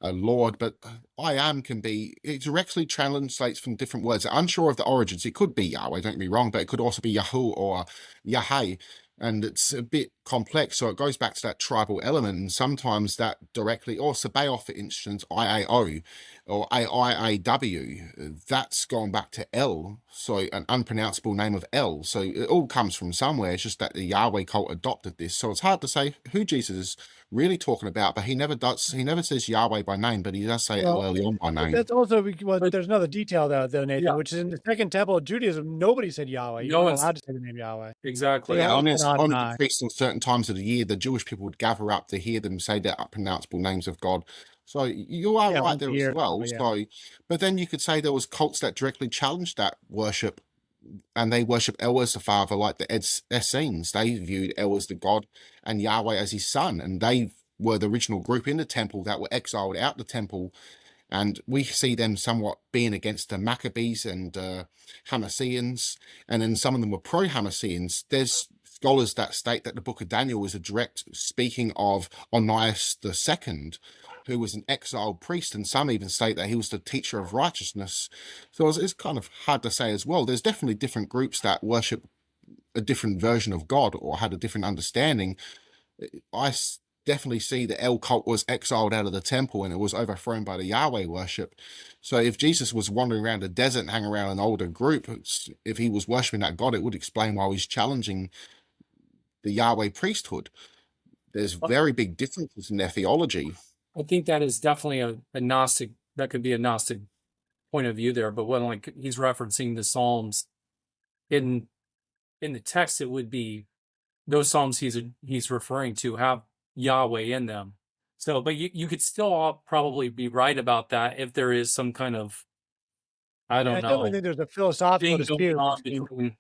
a Lord, but I am can be, it directly translates from different words. I'm unsure of the origins. It could be Yahweh, don't get me wrong, but it could also be Yahu or Yahweh. And it's a bit complex, so it goes back to that tribal element, and sometimes that directly, or Sabaoth, for instance, IAO, or AIAW, that's gone back to El, so an unpronounceable name of El. So it all comes from somewhere. It's just that the Yahweh cult adopted this. So it's hard to say who Jesus is really talking about, but he never does. He never says Yahweh by name, but he does say El Elyon by name. That's also there's another detail though, Nathan, which is in the Second Temple of Judaism. Nobody said Yahweh. You weren't allowed to say the name Yahweh. Exactly. Yeah, on the feast on certain times of the year, the Jewish people would gather up to hear them say their unpronounceable names of God. So you are right there as well. Yeah. So, but then you could say there was cults that directly challenged that worship, and they worship El as the father, like the Essenes. They viewed El as the God and Yahweh as his son, and they were the original group in the temple that were exiled out the temple. And we see them somewhat being against the Maccabees and Hamasseans, and then some of them were pro-Hamasseans. There's scholars that state that the book of Daniel is a direct speaking of Onias II, who was an exiled priest, and some even state that he was the teacher of righteousness. So it's kind of hard to say as well. There's definitely different groups that worship a different version of God or had a different understanding. I definitely see the El cult was exiled out of the temple and it was overthrown by the Yahweh worship. So if Jesus was wandering around the desert and hanging around an older group, if he was worshiping that God, it would explain why he's challenging the Yahweh priesthood. There's very big differences in their theology. I think that is definitely a Gnostic, that could be a Gnostic point of view there. But when, like, he's referencing the Psalms in the text, it would be those Psalms he's referring to have Yahweh in them. So, but you could still all probably be right about that if there is some kind of, I don't know. I definitely think there's a philosophical dispute between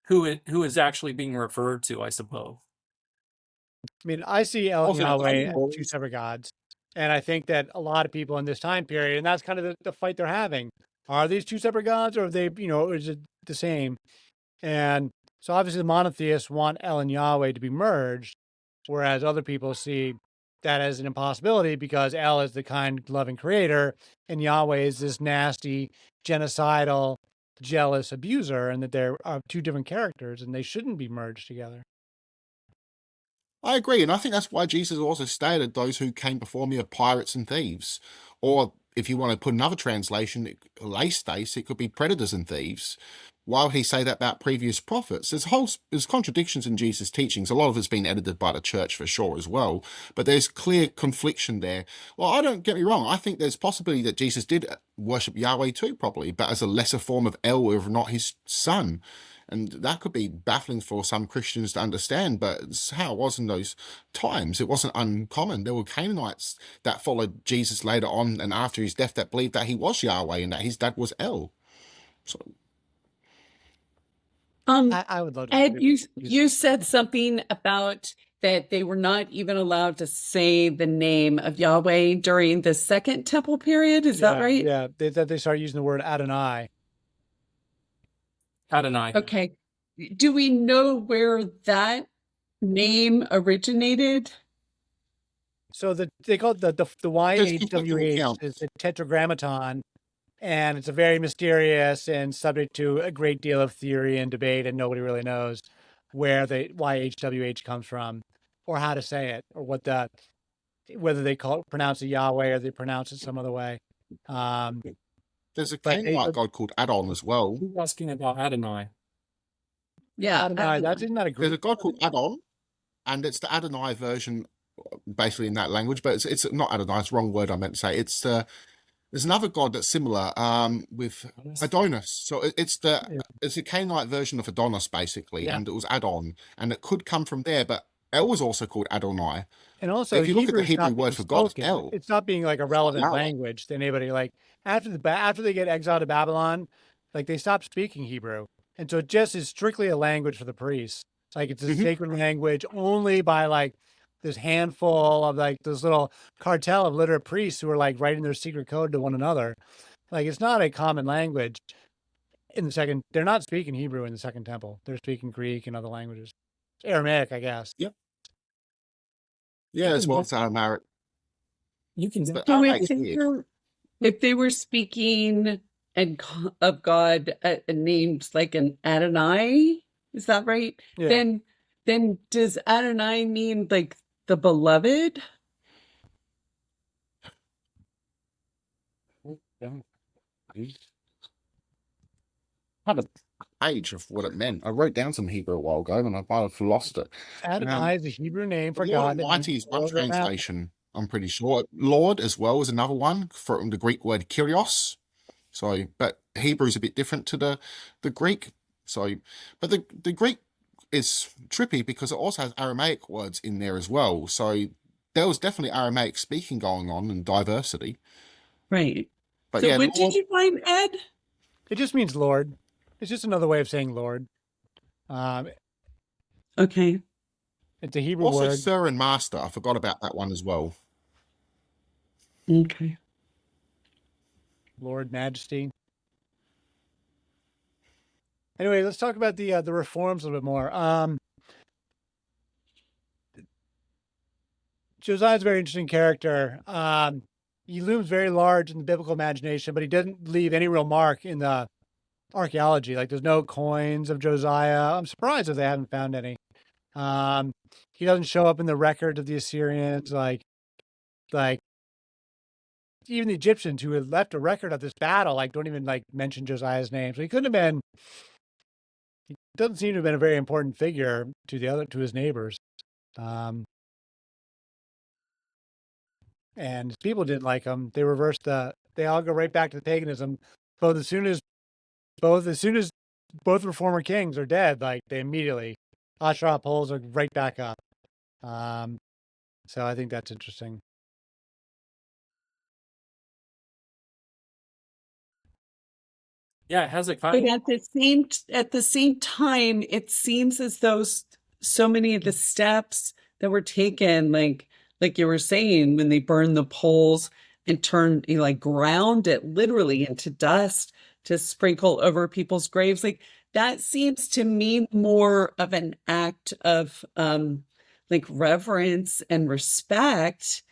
who is actually being referred to, I suppose. I mean, I see El and Yahweh as two separate gods. And I think that a lot of people in this time period, and that's kind of the fight they're having. Are these two separate gods, or are they, is it the same? And so obviously the monotheists want El and Yahweh to be merged, whereas other people see that as an impossibility because El is the kind, loving creator, and Yahweh is this nasty, genocidal, jealous abuser, and that there are two different characters and they shouldn't be merged together. I agree, and I think that's why Jesus also stated those who came before me are pirates and thieves, or if you want to put another translation, laestes, it could be predators and thieves. Why would he say that about previous prophets? There's contradictions in Jesus' teachings. A lot of it's been edited by the church for sure as well, but there's clear confliction there. Well, I don't get me wrong. I think there's possibility that Jesus did worship Yahweh too, probably, but as a lesser form of El, if not his son. And that could be baffling for some Christians to understand, but it's how it was in those times. It wasn't uncommon. There were Canaanites that followed Jesus later on and after his death that believed that he was Yahweh and that his dad was El. So I would love to. Ed, you said something about that they were not even allowed to say the name of Yahweh during the Second Temple period. Is that right? Yeah, they started using the word Adonai. Adonai. Okay. Do we know where that name originated? So they call it the YHWH is a tetragrammaton, and it's a very mysterious and subject to a great deal of theory and debate, and nobody really knows where the YHWH comes from, or how to say it, or whether they pronounce it Yahweh or they pronounce it some other way. There's a Canaanite god called Adon as well. Who's asking about Adonai? Yeah, Adonai. Isn't that a Greek? There's a god called Adon, and it's the Adonai version, basically in that language. But it's not Adonai. It's the wrong word I meant to say. It's there's another god that's similar with Adonis. So it's a Canaanite version of Adonis basically, and it was Adon, and it could come from there. But El was also called Adonai. And also, if you look at the Hebrew word for God, El, it's not being like a relevant language to anybody. Like after they get exiled to Babylon, like they stop speaking Hebrew, and so it just is strictly a language for the priests. Like it's a sacred language only by like this handful of like this little cartel of literate priests who are like writing their secret code to one another. Like it's not a common language in the second. They're not speaking Hebrew in the Second Temple. They're speaking Greek and other languages. Aramaic, I guess. Yep. Yeah, as well as Aramaic. You can. If they were speaking of God names like an Adonai, is that right? Yeah. Then does Adonai mean like the beloved? Had a page of what it meant. I wrote down some Hebrew a while ago, and I might have lost it. Adonai is a Hebrew name for God. Almighty is one translation, I'm pretty sure. Lord as well is another one from the Greek word Kyrios. So, but Hebrew is a bit different to the Greek. So, but the Greek is trippy because it also has Aramaic words in there as well. So there was definitely Aramaic speaking going on and diversity. Right. But so yeah, what did you find, Ed? It just means Lord. It's just another way of saying Lord. Okay. It's a Hebrew also, word. Sir and Master. I forgot about that one as well. Okay. Lord, Majesty. Anyway, let's talk about the reforms a little bit more. Josiah's a very interesting character. He looms very large in the biblical imagination, but he doesn't leave any real mark in the archaeology. Like there's no coins of Josiah. I'm surprised if they haven't found any. He doesn't show up in the records of the Assyrians. Like even the Egyptians who had left a record of this battle, like don't even like mention Josiah's name. So he couldn't have been. He doesn't seem to have been a very important figure to his neighbors. And his people didn't like him. They reversed they all go right back to the paganism. Both as soon as both the former kings are dead, like they immediately Asherah poles are right back up. So I think that's interesting. Yeah, Hezekiah. But at the same time, it seems as though so many of the steps that were taken, like you were saying, when they burned the poles and turned, ground it literally into dust to sprinkle over people's graves, like that seems to me more of an act of reverence and respect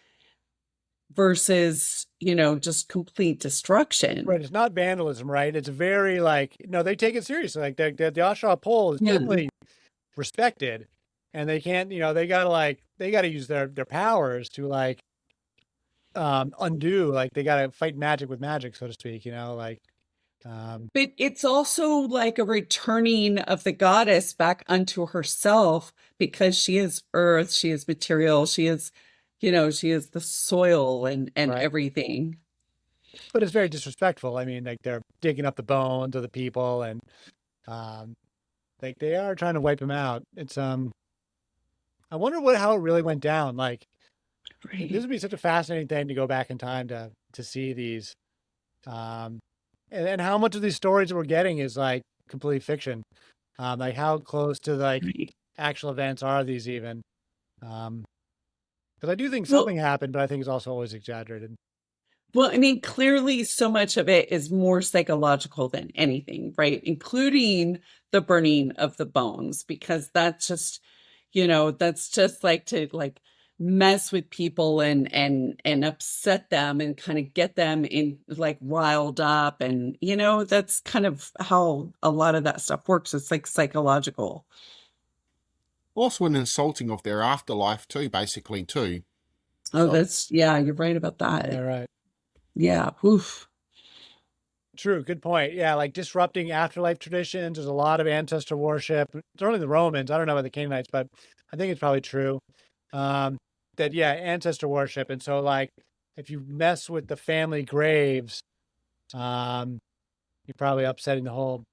versus, just complete destruction. Right. It's not vandalism, right? It's very they take it seriously. Like the Asherah pole is definitely respected, and they can't, they gotta use their powers to undo. Like they got to fight magic with magic, so to speak. You know, like. But it's also like a returning of the goddess back unto herself, because she is earth, she is material, she is, she is the soil and Right. everything. But it's very disrespectful. I mean, like they're digging up the bones of the people, and like they are trying to wipe them out. It's I wonder how it really went down. Like Right. this would be such a fascinating thing to go back in time to see these. And how much of these stories that we're getting is like complete fiction. Like how close to like Right. actual events are these even? Because I do think Well, something happened, but I think it's also always exaggerated. Well, I mean, clearly so much of it is more psychological than anything, right? Including the burning of the bones, because that's just like to like mess with people and upset them and kind of get them in like riled up. And, that's kind of how a lot of that stuff works. It's like psychological. Also an insulting of their afterlife too, basically too. Oh, you're right about that. Yeah, right. Yeah. Oof. True. Good point. Yeah, like disrupting afterlife traditions. There's a lot of ancestor worship. Certainly the Romans. I don't know about the Canaanites, but I think it's probably true. That ancestor worship. And so like if you mess with the family graves, you're probably upsetting the whole,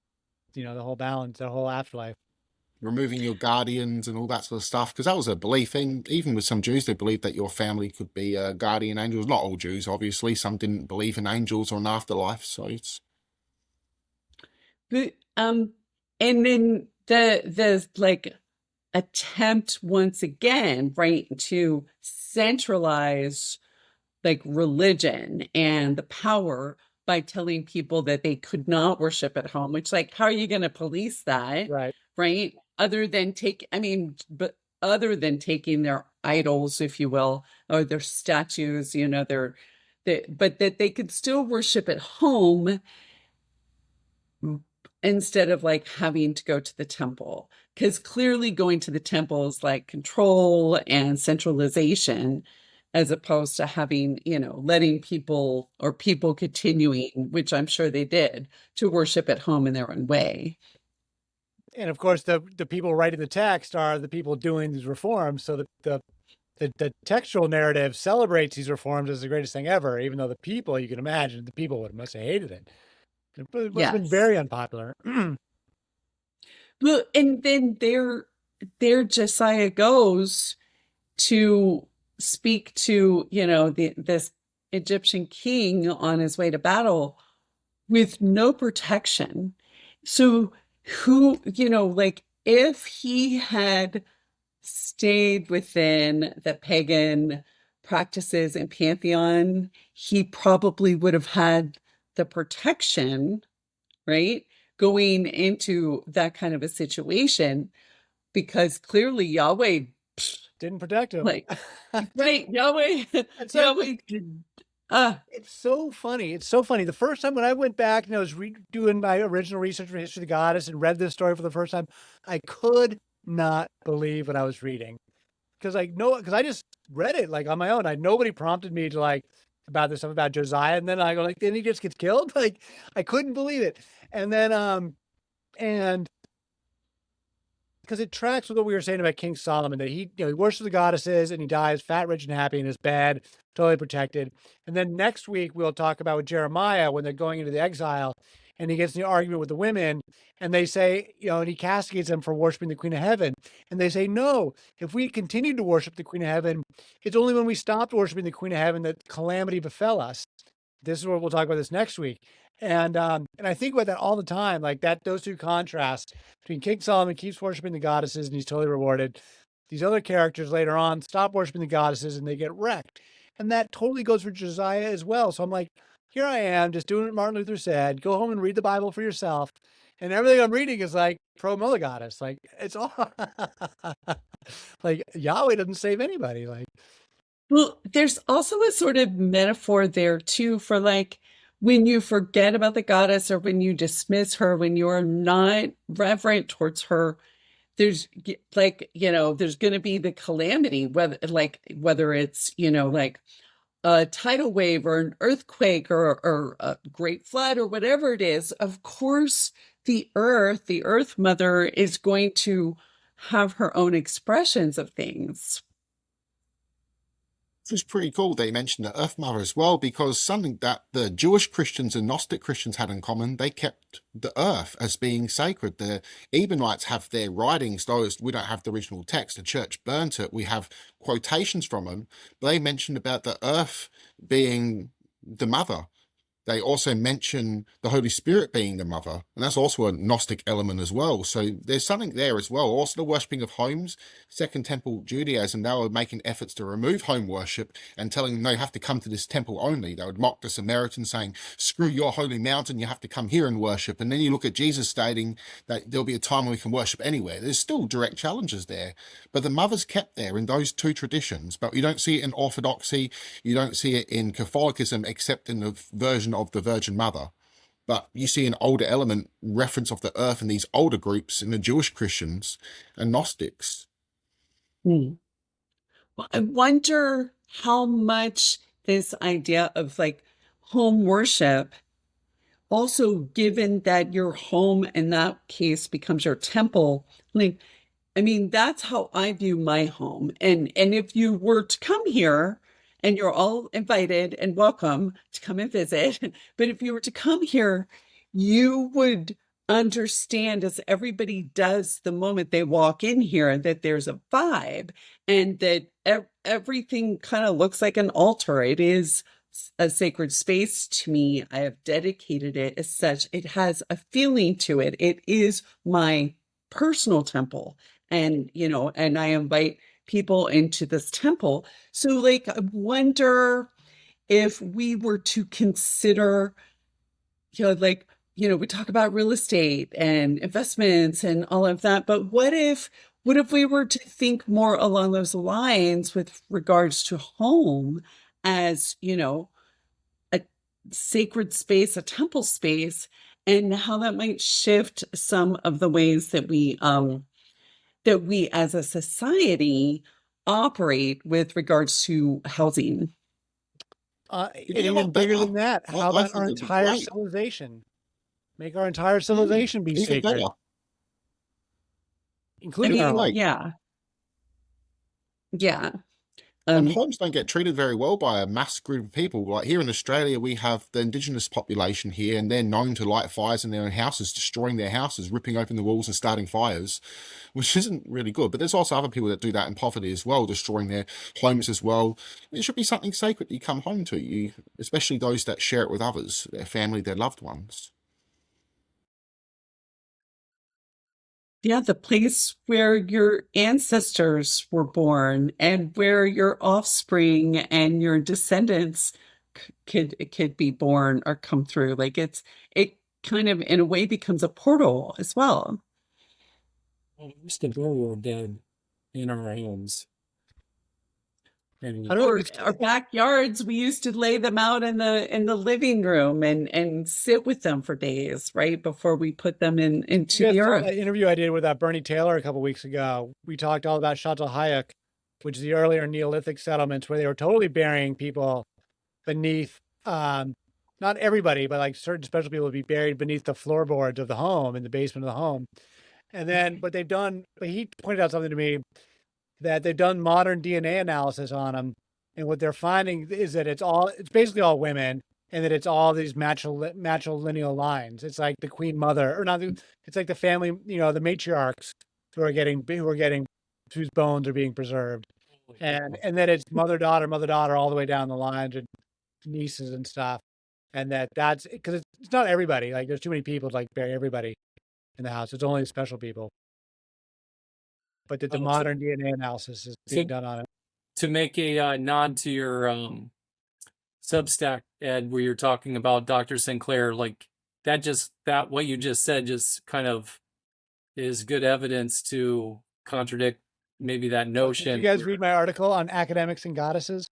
the whole balance, the whole afterlife. Removing your guardians and all that sort of stuff, because that was a belief thing. Even with some Jews, they believed that your family could be guardian angels. Not all Jews, obviously. Some didn't believe in angels or an afterlife. So it's. But and then the like attempt once again, right, to centralize like religion and the power by telling people that they could not worship at home, which like, how are you going to police that? Right. Other than other than taking their idols, if you will, or their statues, but that they could still worship at home instead of like having to go to the temple, because clearly going to the temple is like control and centralization, as opposed to having, letting people continuing, which I'm sure they did, to worship at home in their own way. And of course, the people writing the text are the people doing these reforms. So the textual narrative celebrates these reforms as the greatest thing ever, even though the people, you can imagine, the people must have hated it. It must have been very unpopular. Well, and then there Josiah goes to speak to, this Egyptian king on his way to battle with no protection. So who, like if he had stayed within the pagan practices and pantheon, he probably would have had the protection, right, going into that kind of a situation, because clearly Yahweh didn't protect him. Like, right, Yahweh. It's so funny. It's so funny. The first time when I went back and I was doing my original research for History of the Goddess and read this story for the first time, I could not believe what I was reading. Because I just read it like on my own. Nobody prompted me to like about this stuff about Josiah. And then I go like, then he just gets killed. Like I couldn't believe it. And then, and because it tracks with what we were saying about King Solomon, that he worships the goddesses and he dies fat, rich, and happy in his bed, totally protected. And then next week we'll talk about with Jeremiah when they're going into the exile, and he gets in the argument with the women, and they say, and he castigates them for worshiping the Queen of Heaven. And they say, no, if we continue to worship the Queen of Heaven, it's only when we stopped worshiping the Queen of Heaven that calamity befell us. This is what we'll talk about this next week. And I think about that all the time, like those two contrasts between King Solomon keeps worshiping the goddesses and he's totally rewarded. These other characters later on stop worshiping the goddesses and they get wrecked. And that totally goes for Josiah as well. So I'm like, here I am just doing what Martin Luther said, go home and read the Bible for yourself. And everything I'm reading is like pro-Mother Goddess. Like it's all like Yahweh doesn't save anybody. Like, well, there's also a sort of metaphor there too for like, when you forget about the goddess or when you dismiss her, when you're not reverent towards her, there's like, there's going to be the calamity, whether it's, like a tidal wave or an earthquake or a great flood or whatever it is, of course, the earth mother, is going to have her own expressions of things. It was pretty cool they mentioned the Earth Mother as well, because something that the Jewish Christians and Gnostic Christians had in common, they kept the earth as being sacred. The Ebionites have their writings, though we don't have the original text. The church burnt it. We have quotations from them, but they mentioned about the earth being the mother. They also mention the Holy Spirit being the mother, and that's also a Gnostic element as well. So there's something there as well. Also the worshipping of homes, Second Temple Judaism, they were making efforts to remove home worship and telling them they have to come to this temple only. They would mock the Samaritans, saying, screw your holy mountain, you have to come here and worship. And then you look at Jesus stating that there'll be a time when we can worship anywhere. There's still direct challenges there, but the mother's kept there in those two traditions. But you don't see it in Orthodoxy, you don't see it in Catholicism, except in the version of the Virgin Mother. But you see an older element reference of the earth in these older groups in the Jewish Christians and Gnostics. Well, I wonder how much this idea of like home worship, also given that your home in that case becomes your temple, like, I mean, that's how I view my home. And if you were to come here, and you're all invited and welcome to come and visit, but if you were to come here, you would understand, as everybody does the moment they walk in here, that there's a vibe and that everything kind of looks like an altar. It is a sacred space to me. I have dedicated it as such. It has a feeling to it. It is my personal temple. And, you know, and I invite people into this temple. So like, I wonder if we were to consider, you know, like, you know, we talk about real estate and investments and all of that, but what if we were to think more along those lines with regards to home as, you know, a sacred space, a temple space, and how that might shift some of the ways that we as a society operate with regards to housing. And even bigger than that, how about our entire civilization? Make our entire civilization be sacred. Including our home. Yeah. And homes don't get treated very well by a mass group of people. Like here in Australia, we have the indigenous population here, and they're known to light fires in their own houses, destroying their houses, ripping open the walls and starting fires, which isn't really good. But there's also other people that do that in poverty as well, destroying their homes as well. It should be something sacred you come home to, you, especially those that share it with others, their family, their loved ones. Yeah, the place where your ancestors were born and where your offspring and your descendants could be born or come through. Like it kind of in a way becomes a portal as well. Well, we used to bury our dead in our homes. Or our backyards, we used to lay them out in the living room and sit with them for days, right, before we put them into the earth. An interview I did with Bernie Taylor a couple weeks ago, we talked all about Çatalhöyük, which is the earlier Neolithic settlements where they were totally burying people beneath, not everybody, but like certain special people would be buried beneath the floorboards of the home, in the basement of the home. And then, but he pointed out something to me, that they've done modern DNA analysis on them. And what they're finding is that it's basically all women, and that it's all these matrilineal lines. It's like the queen mother, or not, it's like the family, you know, the matriarchs whose bones are being preserved. And then it's mother, daughter, all the way down the lines, and nieces and stuff. And that's because it's not everybody. Like there's too many people to like bury everybody in the house. It's only the special people. But the modern DNA analysis is being done on it. To make a nod to your Substack, Ed, where you're talking about Dr. Sinclair, like that what you just said just kind of is good evidence to contradict maybe that notion. Did you guys read my article on academics and goddesses?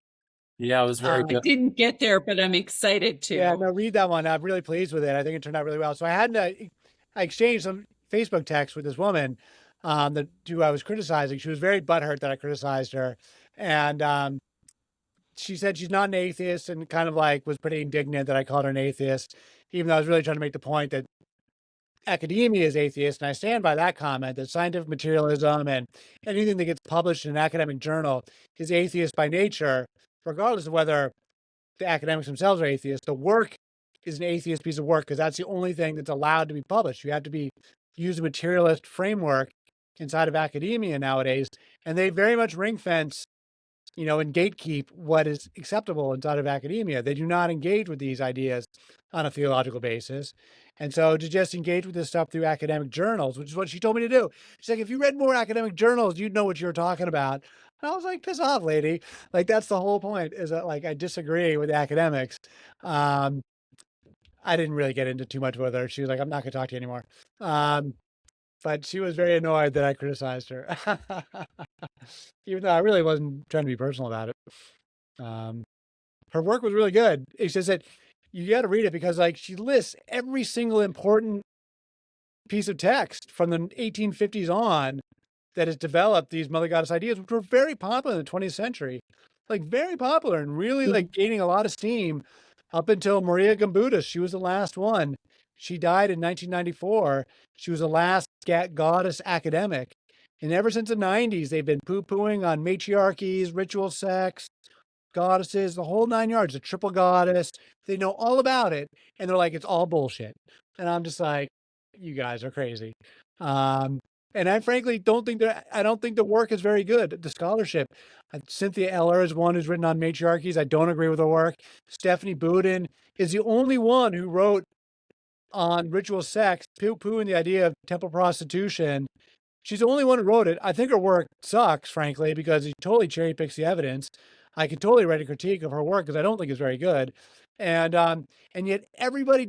Yeah, it was very good. I didn't get there, but I'm excited to. Yeah, no, read that one. I'm really pleased with it. I think it turned out really well. So I exchanged some Facebook texts with this woman who I was criticizing. She was very butthurt that I criticized her. And she said she's not an atheist and kind of like was pretty indignant that I called her an atheist, even though I was really trying to make the point that academia is atheist. And I stand by that comment that scientific materialism and anything that gets published in an academic journal is atheist by nature, regardless of whether the academics themselves are atheists. The work is an atheist piece of work because that's the only thing that's allowed to be published. You have to use a materialist framework inside of academia nowadays, and they very much ring fence, and gatekeep what is acceptable inside of academia. They do not engage with these ideas on a theological basis. And so to just engage with this stuff through academic journals, which is what she told me to do. She's like, if you read more academic journals, you'd know what you're talking about. And I was like, piss off, lady. Like, that's the whole point, is that like, I disagree with academics. I didn't really get into too much with her. She was like, I'm not going to talk to you anymore. But she was very annoyed that I criticized her, even though I really wasn't trying to be personal about it. Her work was really good. It's just that you got to read it because, like, she lists every single important piece of text from the 1850s on that has developed these mother goddess ideas, which were very popular in the 20th century, like very popular and really like gaining a lot of steam up until Maria Gimbutas. She was the last one. She died in 1994. She was the last goddess academic. And ever since the 90s, they've been poo-pooing on matriarchies, ritual sex, goddesses, the whole 9 yards, the triple goddess. They know all about it. And they're like, it's all bullshit. And I'm just like, you guys are crazy. And I frankly don't think the work is very good. The scholarship. Cynthia Eller is one who's written on matriarchies. I don't agree with her work. Stephanie Boudin is the only one who wrote on ritual sex, poo-pooing the idea of temple prostitution. She's the only one who wrote it. I think her work sucks, frankly, because she totally cherry picks the evidence. I can totally write a critique of her work because I don't think it's very good. And yet everybody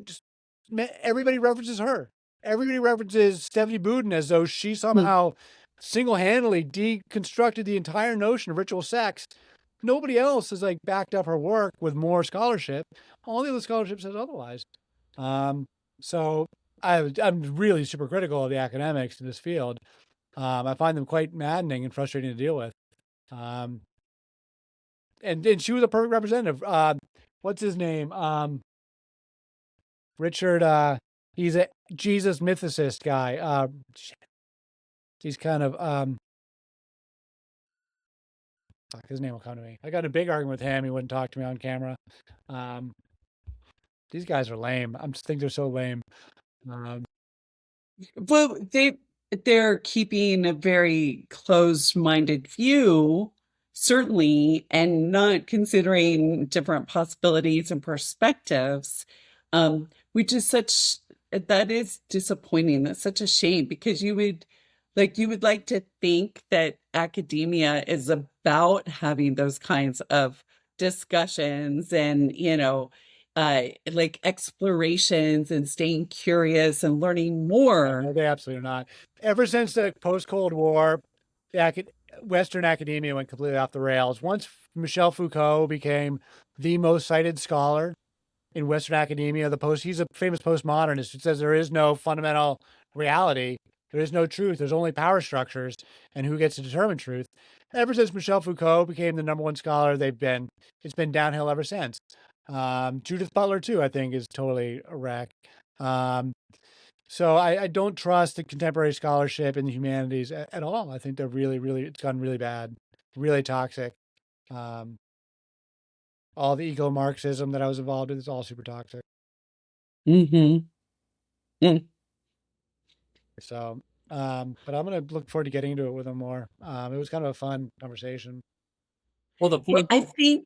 references her. Everybody references Stephanie Boudin as though she somehow single-handedly deconstructed the entire notion of ritual sex. Nobody else has like backed up her work with more scholarship. All the other scholarship says otherwise. So I'm really super critical of the academics in this field. I find them quite maddening and frustrating to deal with. And she was a perfect representative. What's his name? Richard. He's a Jesus mythicist guy. He's kind of fuck, his name will come to me. I got in a big argument with him. He wouldn't talk to me on camera. These guys are lame. I just think they're so lame. Well, they're keeping a very closed-minded view, certainly, and not considering different possibilities and perspectives, which is that is disappointing. That's such a shame because you would like to think that academia is about having those kinds of discussions and, like explorations and staying curious and learning more. No, they absolutely are not. Ever since the post-Cold War, Western academia went completely off the rails. Once Michel Foucault became the most cited scholar in Western academia, he's a famous postmodernist who says there is no fundamental reality. There is no truth. There's only power structures and who gets to determine truth. Ever since Michel Foucault became the number one scholar, it's been downhill ever since. Judith Butler too, I think, is totally a wreck. So I don't trust the contemporary scholarship in the humanities at all. I think they're it's gotten really bad, really toxic. All the eco-Marxism that I was involved in is all super toxic. Mm-hmm. Mm. So, but I'm going to look forward to getting into it with them more. It was kind of a fun conversation. Well, I think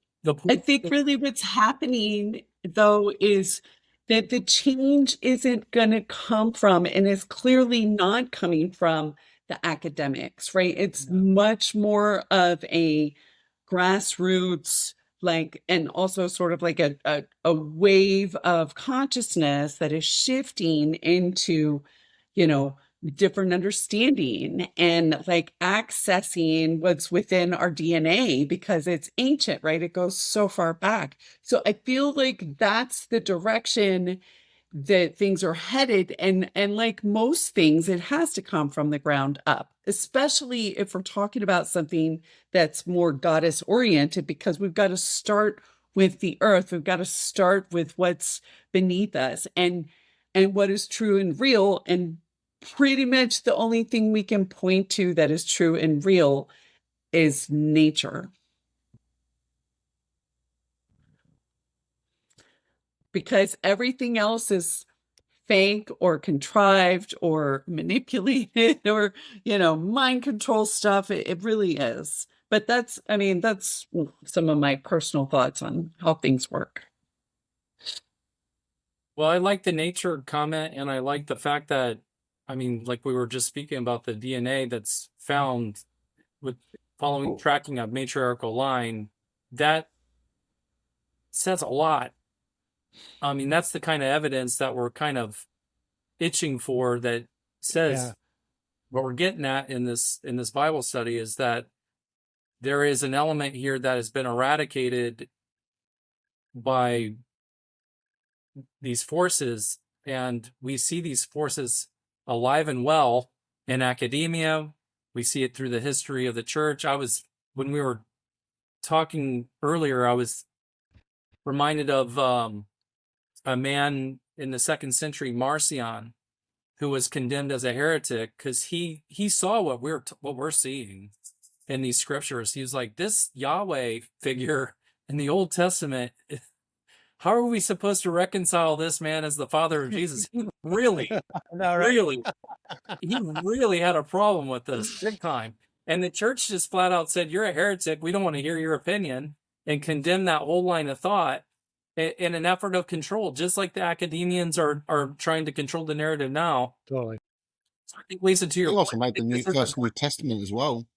really what's happening though is that the change isn't going to come from, and is clearly not coming from, the academics, right? It's much more of a grassroots, and also sort of like a wave of consciousness that is shifting into, different understanding and like accessing what's within our DNA because it's ancient, right? It goes so far back. So I feel like that's the direction that things are headed, and like most things, it has to come from the ground up, especially if we're talking about something that's more goddess oriented, because we've got to start with the earth. We've got to start with what's beneath us and what is true and real. And pretty much the only thing we can point to that is true and real is nature. Because everything else is fake or contrived or manipulated or, mind control stuff. It really is. But that's some of my personal thoughts on how things work. Well, I like the nature comment, and I like the fact that, like we were just speaking about the DNA that's found with tracking a matriarchal line, that says a lot. That's the kind of evidence that we're kind of itching for, that says what we're getting at in this Bible study is that there is an element here that has been eradicated by these forces, and we see these forces alive and well in academia. We see it through the history of the church. When we were talking earlier, I was reminded of a man in the 2nd century, Marcion, who was condemned as a heretic because he saw what we're seeing in these scriptures. He was like, this Yahweh figure in the Old Testament, how are we supposed to reconcile this man as the father of Jesus? He really had a problem with this big time. And the church just flat out said, you're a heretic. We don't want to hear your opinion, and condemn that whole line of thought in an effort of control, just like the academians are trying to control the narrative now. Totally. So I think, Lisa, to your He also point, made the first New Testament as well.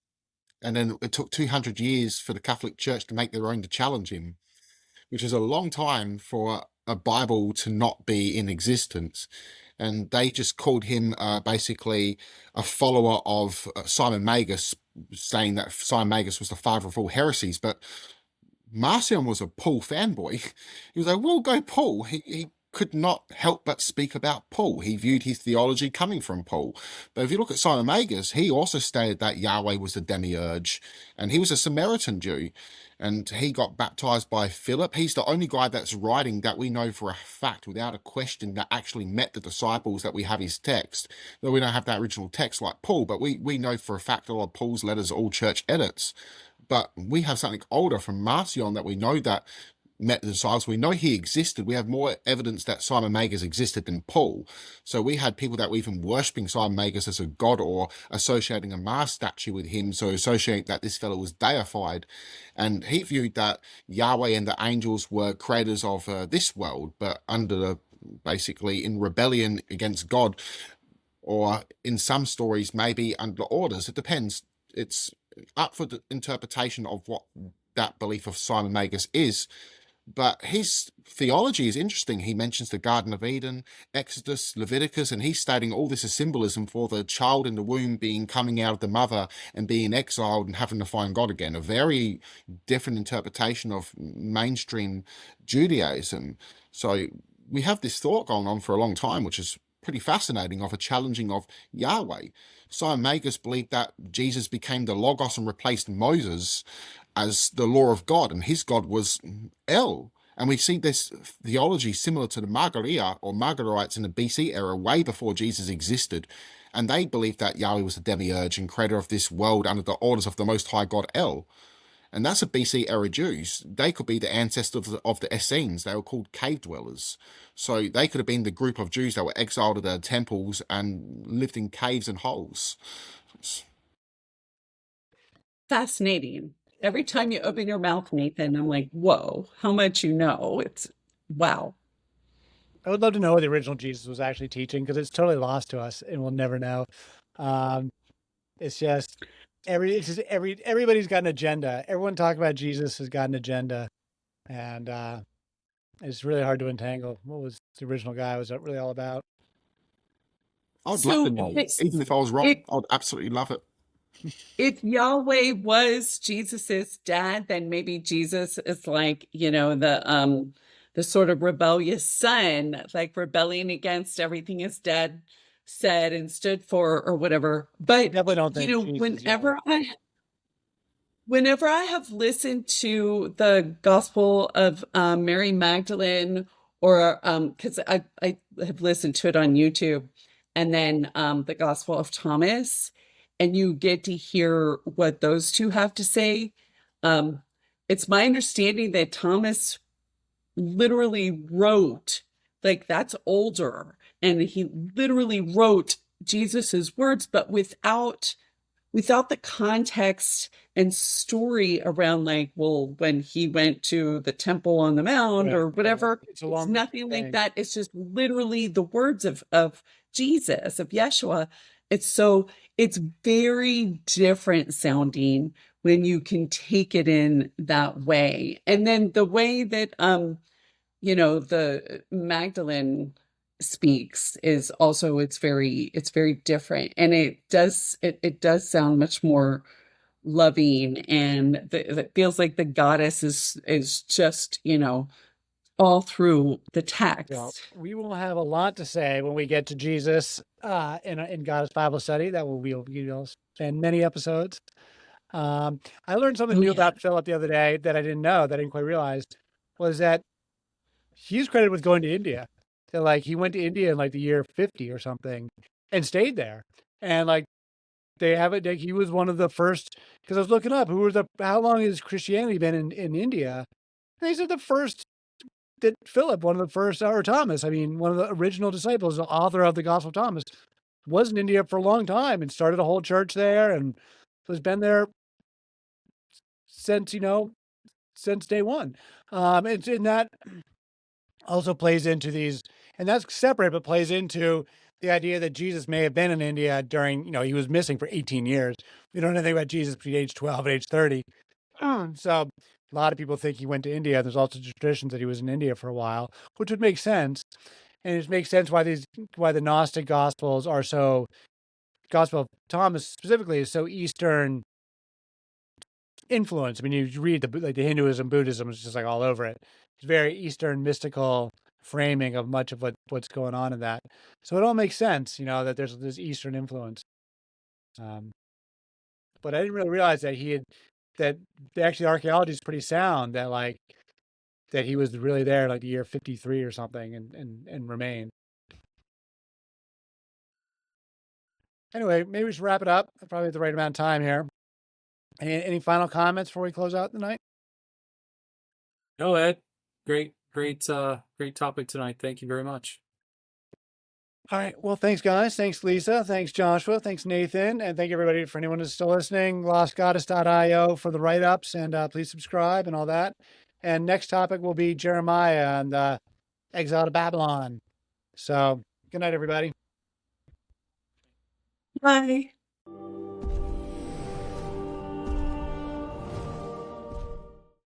And then it took 200 years for the Catholic Church to make their own to challenge him, which is a long time for a Bible to not be in existence. And they just called him basically a follower of Simon Magus, saying that Simon Magus was the father of all heresies. But Marcion was a Paul fanboy. He was like, well, go Paul. He could not help but speak about Paul. He viewed his theology coming from Paul. But if you look at Simon Magus, he also stated that Yahweh was the demiurge, and he was a Samaritan Jew, and he got baptized by Philip. He's the only guy that's writing that we know for a fact, without a question, that actually met the disciples, that we have his text. Though we don't have that original text like Paul, but we know for a fact a lot of Paul's letters are all church edits. But we have something older from Marcion that we know that met the disciples. We know he existed. We have more evidence that Simon Magus existed than Paul. So we had people that were even worshipping Simon Magus as a god, or associating a Mars statue with him, so associate that this fellow was deified. And he viewed that Yahweh and the angels were creators of this world, but basically in rebellion against God, or in some stories maybe under orders. It depends. It's up for the interpretation of what that belief of Simon Magus is. But his theology is interesting. He mentions the Garden of Eden, Exodus, Leviticus, and he's stating all this is symbolism for the child in the womb coming out of the mother and being exiled and having to find God again. A very different interpretation of mainstream Judaism. So we have this thought going on for a long time, which is pretty fascinating, of a challenging of Yahweh. Simon Magus believed that Jesus became the Logos and replaced Moses as the law of God, and his God was El. And we see this theology similar to the Margaria or Margarites in the BC era, way before Jesus existed. And they believed that Yahweh was the demiurge and creator of this world under the orders of the Most High God El. And that's a BC era Jews. They could be the ancestors of the Essenes. They were called cave dwellers. So they could have been the group of Jews that were exiled to their temples and lived in caves and holes. Fascinating. Every time you open your mouth, Nathan, I'm like, whoa, how much you know. It's wow. I would love to know what the original Jesus was actually teaching, because it's totally lost to us and we'll never know. It's just everybody's got an agenda. Everyone talking about Jesus has got an agenda, and it's really hard to untangle. What was the original guy? Was that really all about? I'd love to know. Even if I was wrong, I'd absolutely love it. If Yahweh was Jesus's dad, then maybe Jesus is like, the the sort of rebellious son, like rebelling against everything his dad said and stood for or whatever. But definitely don't think whenever I have listened to the Gospel of Mary Magdalene, or because I have listened to it on YouTube, and then the Gospel of Thomas, and you get to hear what those two have to say. It's my understanding that Thomas literally wrote, like, that's older, and he literally wrote Jesus's words, but without the context and story around, like, well, when he went to the temple on the mount or whatever. It's nothing like that. It's just literally the words of Jesus, of Yeshua. It's very different sounding when you can take it in that way. And then the way that the Magdalene speaks is also, it's very different, and it does sound much more loving, and it feels like the goddess is just all through the text. Well, we will have a lot to say when we get to Jesus in Goddess Bible study. That will spend many episodes. I learned something new about Philip the other day that I didn't know, that I didn't quite realize, was that he's credited with going to India. So, like, he went to India in like the year 50 or something and stayed there. And like, they have it. He was one of the first, because I was looking up how long has Christianity been in India? And they said the first, that Philip, one of the first, or Thomas, I mean, one of the original disciples, the author of the Gospel of Thomas, was in India for a long time and started a whole church there, and has been there since day one. And that also plays into these, and that's separate, but plays into the idea that Jesus may have been in India during, he was missing for 18 years. We don't know anything about Jesus between age 12 and age 30. So a lot of people think he went to India. There's also traditions that he was in India for a while, which would make sense. And it makes sense why the Gnostic Gospels are so, Gospel of Thomas specifically is so Eastern influence. I mean, you read the Hinduism, Buddhism is just like all over it. It's very Eastern mystical framing of much of what's going on in that. So it all makes sense, that there's this Eastern influence. But I didn't really realize that actually archaeology is pretty sound, that he was really there like the year 53 or something and remained. Anyway, maybe we should wrap it up. Probably at the right amount of time here. Any final comments before we close out the night? No, Ed. Great topic tonight. Thank you very much. All right. Well, thanks, guys. Thanks, Lisa. Thanks, Joshua. Thanks, Nathan. And thank you, everybody, for anyone who's still listening. LostGoddess.io for the write-ups, and please subscribe and all that. And next topic will be Jeremiah and the exile to Babylon. So good night, everybody. Bye.